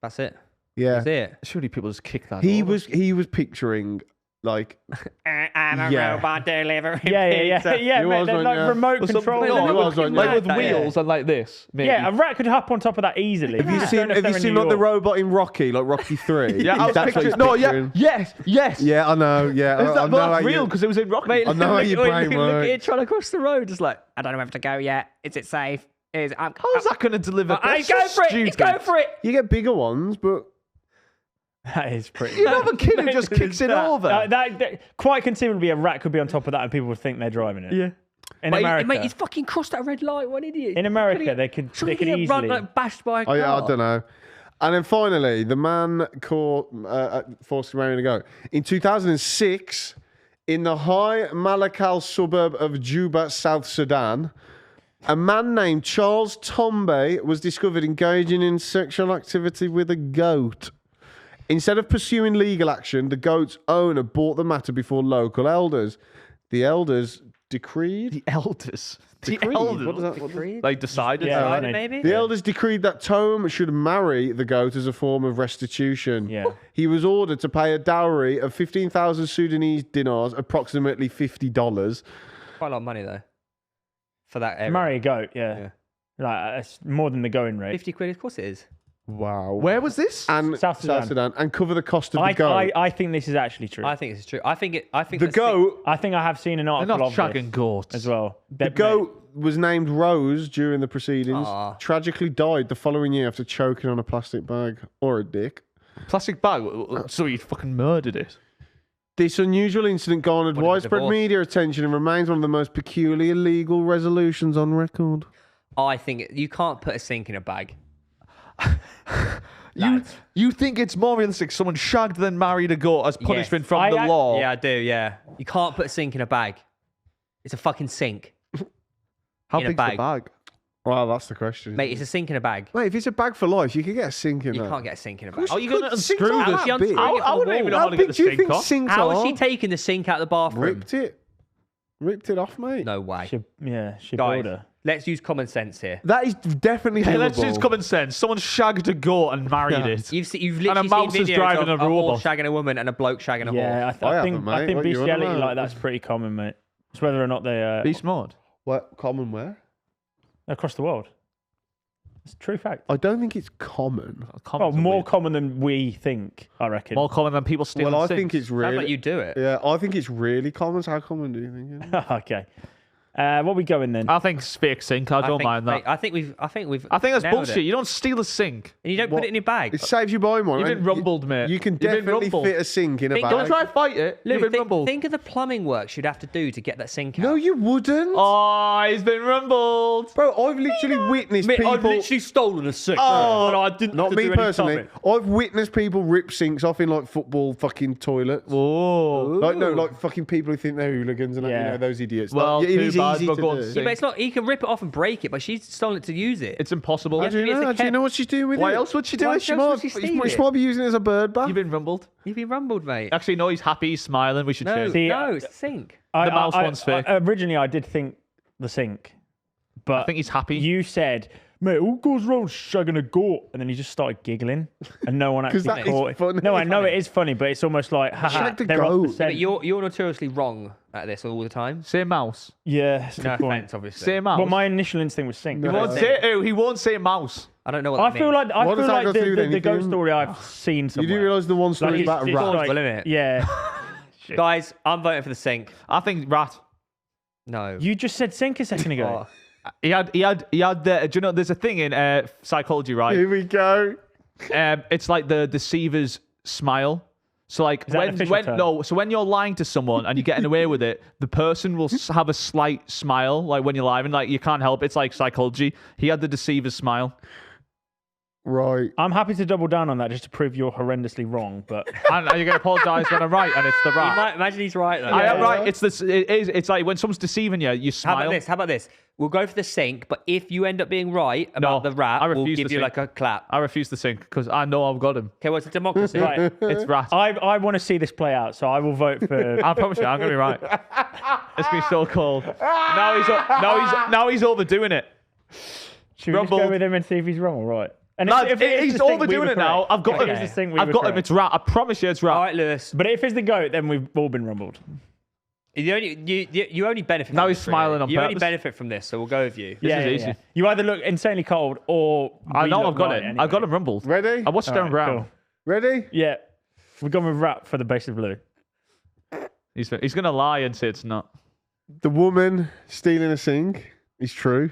That's it. Yeah, That's it. Surely people just kick that he over. was picturing like I'm a Yeah. robot delivering Yeah. pizza. Yeah, You mate, was they're on, like yeah. remote Or something control. like You that. was on, Like yeah. with Yeah. wheels and like this. Maybe. Yeah, a rat could hop on top of that easily. Have you I seen? don't know if Have they're you in seen New like the York. robot in Rocky, like Rocky 3? Yeah, I was That's what he's picturing. No, yeah, picturing. yes. Yeah, I know. Yeah, Is I that, know well, how that's you- real because it was in Rocky. Mate, I know how your brain look works. at it trying to cross the road. Just like, I don't know where to go yet. Is it safe? How is that going to deliver? He's That's going so for it. He's stupid. going for it. You get bigger ones, but That is pretty. You have a kid who just kicks it over. That quite conceivably a rat could be on top of that and people would think they're driving it. Yeah. In Mate, America, mate, he's fucking crossed that red light. What an idiot. in America, they could Surely they could he get run, easily. like, bashed by a car. oh yeah, I don't know. And then finally, the man caught forced marrying a goat in 2006 in the High Malakal suburb of Juba, South Sudan. A man named Charles Tombe was discovered engaging in sexual activity with a goat. Instead of pursuing legal action, the goat's owner brought the matter before local elders. The elders decreed. The elders. The Decreed? elders. What does that? What does, Like decided. Yeah, Decided, right. maybe? the elders decreed that Tome should marry the goat as a form of restitution. Yeah. He was ordered to pay a dowry of 15,000 Sudanese dinars, approximately $50. Quite a lot of money, though, for that area. Marry a goat, Yeah. yeah. Like it's more than the going rate. 50 quid, of course it is. Wow. Where was this? And South Sudan. and cover the cost of the goat. I think this is actually true. I think this is true. I think the this goat, I think I have seen an They're article not of shagging this goats. as well. the goat was named Rose during the proceedings. Aw. Tragically died the following year after choking on a plastic bag or a dick. Plastic bag. So he fucking murdered it. This unusual incident garnered What, a widespread divorce? media attention and remains one of the most peculiar legal resolutions on record. I think you can't put a sink in a bag. You think it's more realistic someone shagged than married a goat as punishment from the law? Yeah, I do, yeah. You can't put a sink in a bag. It's a fucking sink. How in a big's the bag. bag? Well, that's the question. Mate, it's a sink in a bag. Mate, if it's a bag for life, you can get a sink in You there. can't get a sink in a bag. Are you going to Sinks unscrew aren't this? that She big. unscrewing it I from wouldn't the even know wall. how to get the do you sink think off. sinks How are? is she taking the sink out of the bathroom? Ripped it off, mate. No way. She Guys, built her. let's use common sense here. That is definitely Hey, let's doable. use common sense. Someone shagged a goat and married it. You've And literally a mouse seen is videos driving of a a horse robot. shagging a woman and a bloke shagging a Yeah, horse. I haven't, think mate. think What you on bestiality about? like that's pretty common, mate. It's whether or not they Beast mode. What, common where? across the world. It's a true fact. I don't think it's common. Well, more common than we think, I reckon. More common than people stealing Well, I sinks. think it's Sounds really. like you do it. Yeah, I think it's really common. So how common do you think it is? Okay. What we going then? I think it's fake sink. I don't mind that. Mate, I think we've. I think that's nailed bullshit. it. You don't steal a sink. And you don't put it in your bag. It saves you buying one. You've been and rumbled, mate. You can You've been definitely rumbled. fit a sink in a Think- bag. Don't try and fight it. Lou, You've been rumbled. think of the plumbing work you'd have to do to get that sink out. No, you wouldn't. Oh, he's been rumbled. Bro, I've literally witnessed Mate, people. I've literally stolen a sink. Oh, but I didn't. Not have to me do any personally. plumbing. I've witnessed people rip sinks off in like football fucking toilets. Whoa. Like no, like fucking people who think they're hooligans and that, Yeah. you know those idiots. Well, like, it too is bad, easy but to go on, do. sing. Yeah, but it's not. He can rip it off and break it, but she's stolen it to use it. It's impossible. How do you Yes, know? it's a Do you cat. know what she's doing with it? Why else would she do Why it? else would she steal She it? might be using it as a bird bath. You've been rumbled. You've been rumbled, mate. Actually, no, he's happy. He's smiling. We should No, change. See, no, it's a sink. The mouse one's fake. Originally, I did think the sink, but I think he's happy. you said, "Mate, what goes wrong shagging a goat?" And then he just started giggling, and no one actually that is caught it. funny. No, I know it is funny, but it's almost like, haha, Shagged a they're off the goat. scent. But you're notoriously wrong at this all the time. Say mouse. Yeah, that's a No good point. offense, obviously. Say mouse. But my initial instinct was sink. He won't say. Oh, he won't say mouse. I don't know what I that feel means. like I What feel does that like got to do with the ghost anything? story I've seen You somewhere. do realise the one story Like, is about a it's rat? like- Well, innit? Yeah. Guys, I'm voting for the sink. I think rat. No. You just said sink a second ago. Oh. He had. Do you know? There's a thing in psychology, right? Here we go. It's like the deceiver's smile. So like that an official term? so when you're lying to someone and you're getting away with it, the person will have a slight smile, like when you're lying, like you can't help it. It's like psychology. He had the deceiver's smile. Right. I'm happy to double down on that just to prove you're horrendously wrong, but And you're gonna apologise when I'm right, and it's the You rat. might imagine he's right though. I am right. It's this. It is. It's like when someone's deceiving you, you How smile. about this? How about this? We'll go for the sink, but if you end up being right about No, the rat, I we'll refuse give the you sink. like a clap. I refuse to sink because I know I've got him. Okay, well, it's a democracy. right. It's rat. I want to see this play out, so I will vote for. I promise you, I'm gonna be right. It's been so cold. Now he's overdoing it. Should we just go Rumbled. with him and see if he's wrong or right? And Lads, if it is he's the sink, we overdoing were it now. correct. I've got If him. it is the sink, we I've were got him. correct. It's rat. I promise you, it's rat. All right, Lewis. But if it's the goat, then we've all been rumbled. You only benefit. Now from he's this, smiling really. on You only purpose. benefit from this, so we'll go with you. This is easy. You either look insanely cold or I we know look I've got right it. anyway. I've got him rumbled. Ready? I watched All Darren right, Brown. cool. Ready? Yeah, we've gone with rap for the base of blue. He's gonna lie and say it's not. The woman stealing a sink is true.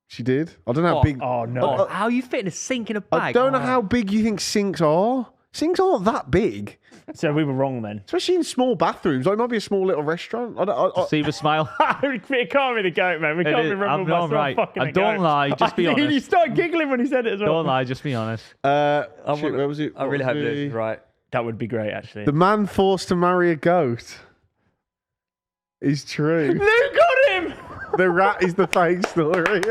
She did. I don't know how What? big. Oh no! How are you fitting a sink in a bag? I don't know how big you think sinks are. Sinks aren't that big, So we were wrong then. especially in small bathrooms. Like, it might be a small little restaurant. Deceiver smile. It can't be the goat, man. We can't is. be rumbled I'm by not someone right. fucking I a don't goat. lie, just be You honest. started giggling when he said it as well. Don't lie. Just be honest. shit, where was it? I What really was hope this the- is right. That would be great, actually. The man forced to marry a goat is true. Lou got him! The rat is the fake story.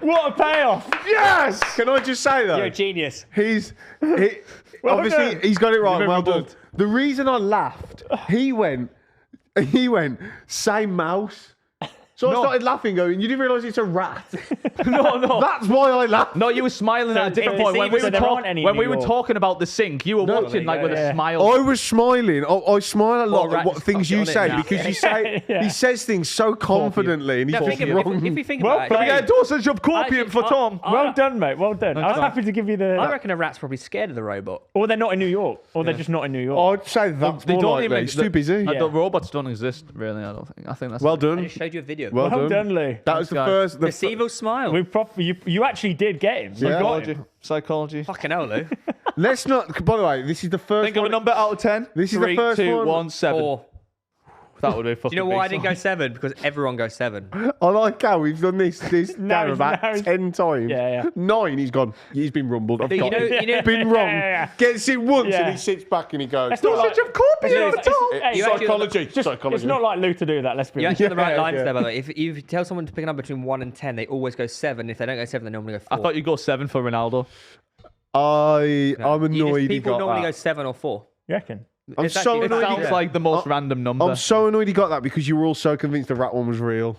What a payoff! Yes! Can I just say that? You're a genius. Obviously done. he's got it right. been Well done. rumbled. The reason I laughed, he went, same mouse. So I started laughing, going, you didn't realise it's a rat. No. That's why I laughed. No, you were smiling at a different it's point. When we deceiver, were, so there aren't any when in we New were York. talking about the sink, you were watching like with yeah. a smile. I was smiling. I smile a lot rat at what just things fucked it you on it say now. because you say Yeah. he says things so confidently and he's No, just think of, wrong. if you think Well about played. it, Can we get a dosage of copium Actually, for Tom? Well done, mate. Well done. I was fine. happy to give you the. I reckon a rat's probably scared of the robot. Or they're not in New York. Or they're just not in New York. I'd say that's They more don't likely. even. He's too busy. Yeah. The robots don't exist, really. I don't think. I think that's Well I done. just showed you a video. Well Well done, Lou. That was the guys. first. The Deceiver smile. We you actually did get him. You Yeah. got him. Psychology. Fucking hell, Lou. Let's not. By the way, this is the first Think of a one. number out of 10. This is the 3, first 2, one. 1, 7. 4. That would be fucking. Do you know why I big didn't go 7? Because everyone goes 7. I like how we've done this Now game about he's- 10 times. Yeah, yeah. 9, he's gone. He's been rumbled. I've You got know- it. you know- Been wrong. Yeah. Gets it once Yeah. and he sits back and he goes. It's not like- "Sausage of course, Hey, psychology. Psychology. It's not like Luke to do that. Let's be You honest. actually have the right Yeah, lines yeah. there, by the way. If you tell someone to pick a number between 1 and 10, they always go 7. If they don't go 7, they normally go 4. I thought you'd go 7 for Ronaldo. I'm annoyed he People got normally go that. 7 or 4. You reckon? I'm It's so actually- It annoyed. sounds like the most random number. I'm so annoyed he got that because you were all so convinced the rat one was real.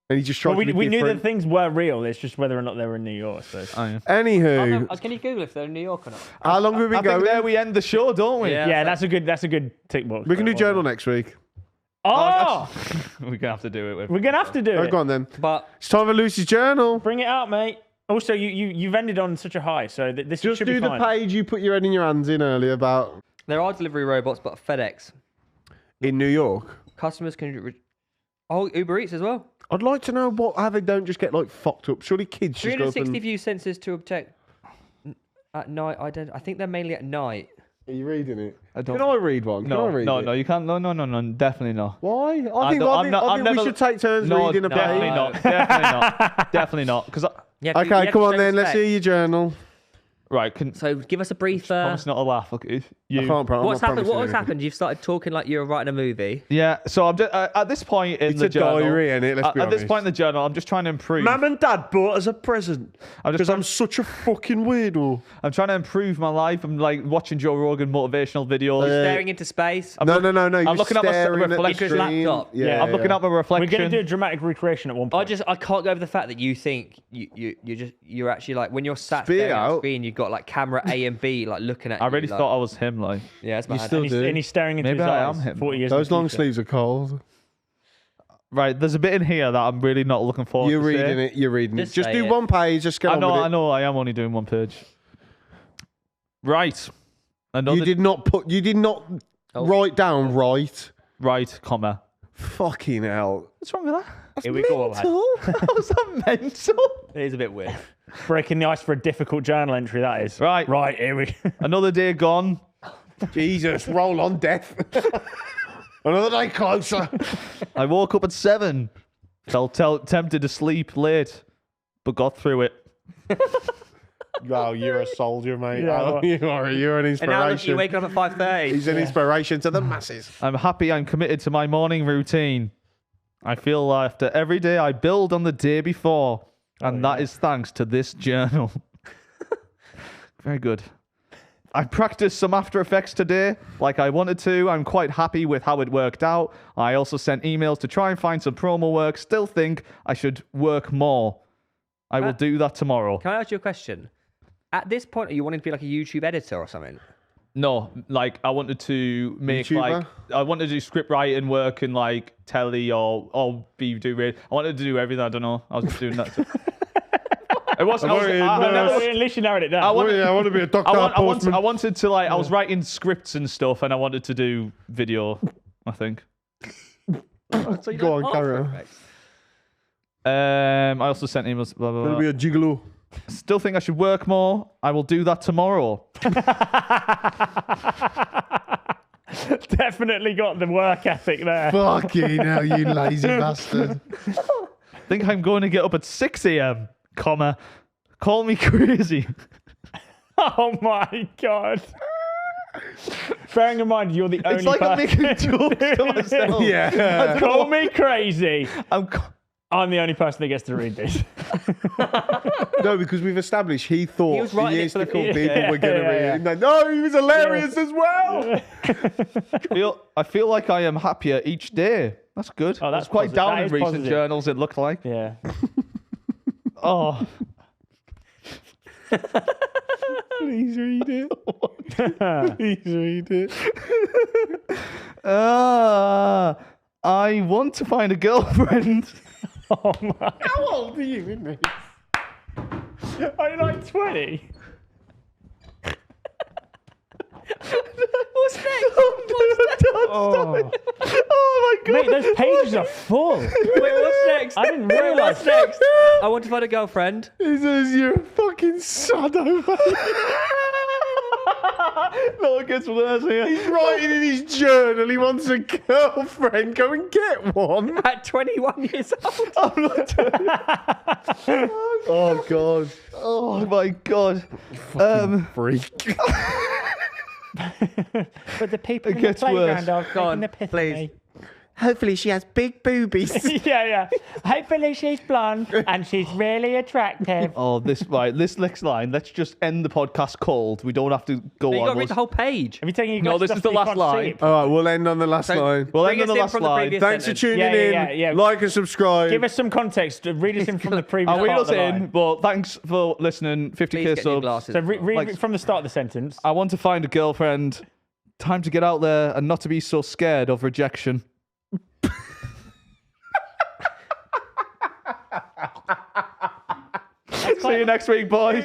And he just tried Well, to be we knew that different. things were real. It's just whether or not they were in New York. So. Oh, yeah. Anywho, Can you Google if they're in New York or not? how long have we I been think going? there we end the show, don't we? Yeah. Yeah, that's a good tick box. We can do journal next week. Oh, We're gonna have to do it with. we're gonna have to do Oh, it. go on then. But It's time for Lucy's journal. Bring it out, mate. Also, you've ended on such a high, so this Just should do be the fine. page you put your head in your hands in earlier about there are delivery robots, but FedEx. in New York. Customers can... Oh, Uber Eats as well. I'd like to know how they don't just get like fucked up. Surely kids just go up 360 and... view sensors to obtain... At night, I think they're mainly at night. Are you reading it? I don't- Can I read one? Can I No, read no, it? no, you can't. No, definitely not. Why? I don't- think I'm not- I've we never- should take turns No, reading a definitely page. not. Definitely not. Definitely not. Because You have to- you Okay, have come to on show then. Let's respect. see your journal. right, can So give us a brief... promise not to laugh. Okay, I can't promise. What's happened? What has happened? You've started talking like you're writing a movie. Yeah. So I'm just at this point in It's the a journal. diary, innit? Let's be At this honest. point in the journal, I'm just trying to improve. Mum and Dad bought us a present I'm just because trying, I'm such a fucking weirdo. I'm trying to improve my life. I'm like watching Joe Rogan motivational videos. Staring into space. No. You're I'm looking at my staring at the reflection. screen. Laptop. Yeah, I'm looking at my We're reflection. gonna do a dramatic recreation at one point. I can't go over the fact that you think you're actually like when you're sat Spit staring at the out. screen, you've got like camera A and B like looking at I you. really like, thought I was him. Like, yeah, it's mad. still and, he's, do. and he's staring into Maybe his I eyes. am him. 40 years. Those in the long future. sleeves are cold. right, there's a bit in here that I'm really not looking forward You're to. reading it. You're reading Just it. Just say do it. one page. Just get on with it. I know. I am only doing one page. Right. Another You did not write down right. right, comma. Fucking hell. What's wrong with that? Here we go, lad. How was that mental? It is a bit weird. Breaking the ice for a difficult journal entry. That is Right. Right here we. Another day gone. Jesus, roll on, death. Another day closer. I woke up at 7. Felt tempted to sleep late, but got through it. Wow, you're a soldier, mate. Yeah, Oh, well- you're an And now look, inspiration. you're waking up at 5:30. He's an inspiration to the masses. I'm happy I'm committed to my morning routine. I feel after every day I build on the day before, and that is thanks to this journal. Very good. I practiced some After Effects today, like I wanted to. I'm quite happy with how it worked out. I also sent emails to try and find some promo work. Still think I should work more. I will do that tomorrow. Can I ask you a question? At this point, are you wanting to be like a YouTube editor or something? No, like I wanted to make YouTuber? like I wanted to do script writing work in like telly or do radio. I wanted to do everything. I don't know. I was just doing that. It wasn't. I never- At least you narrowed it down. I want- I want to be a doctor. I wanted to like I was writing scripts and stuff, and I wanted to do video. I think. So you Go like on, carry After on. Effects? I also sent emails. Blah, blah, Gonna blah. be a gigolo. Still think I should work more. I will do that tomorrow. Definitely got the work ethic there. Fucking hell, you lazy bastard. Think I'm going to get up at 6 a.m. Comma. Call me crazy. Oh my god. Bearing in mind you're the only It's like I'm person. making jokes to myself. Yeah. Call me crazy. I'm I'm the only person that gets to read this. No, because we've established he thought was the writing it for the years-to-come people. people were going to Yeah, read yeah, it. Like, no, he was hilarious as well. I feel like I am happier each day. That's good. Oh, that's It's quite positive. down That in is recent positive. journals, it looked like. Yeah. Oh. Please read it. Please read it. I want to find a girlfriend. Oh my. How old are you, isn't he? Are you like 20? What's next? Oh. Oh my god. Mate, those pages are full. Wait, what's next? I didn't realise. What's next? I want to find a girlfriend. He says you're a fucking sado, mate. No one gets worse here. He's writing in his journal he wants a girlfriend. Go and get one. At 21 years old. I'm not doing it. Oh, God. Oh my god. Freak. But the people It in the gets playground worse. are Go on, taking the piss please. at me. Hopefully she has big boobies. Yeah. Hopefully she's blonde and she's really attractive. Oh, this next line. Let's just end the podcast cold. We don't have to go You on. got to read the whole page. Have you taken your No, glasses this off is the so you last can't line. see it? All right, we'll end on the last line. We'll Bring end on us the in last from the line. previous Thanks for sentence. tuning Yeah, in. yeah. Like and subscribe. Give us some context. Read us in from the previous I'll read part us of the in, line. but thanks for listening. 50k Please get new subs. glasses. So read Like- it from the start of the sentence. I want to find a girlfriend. Time to get out there and not to be so scared of rejection. See you next week, boys.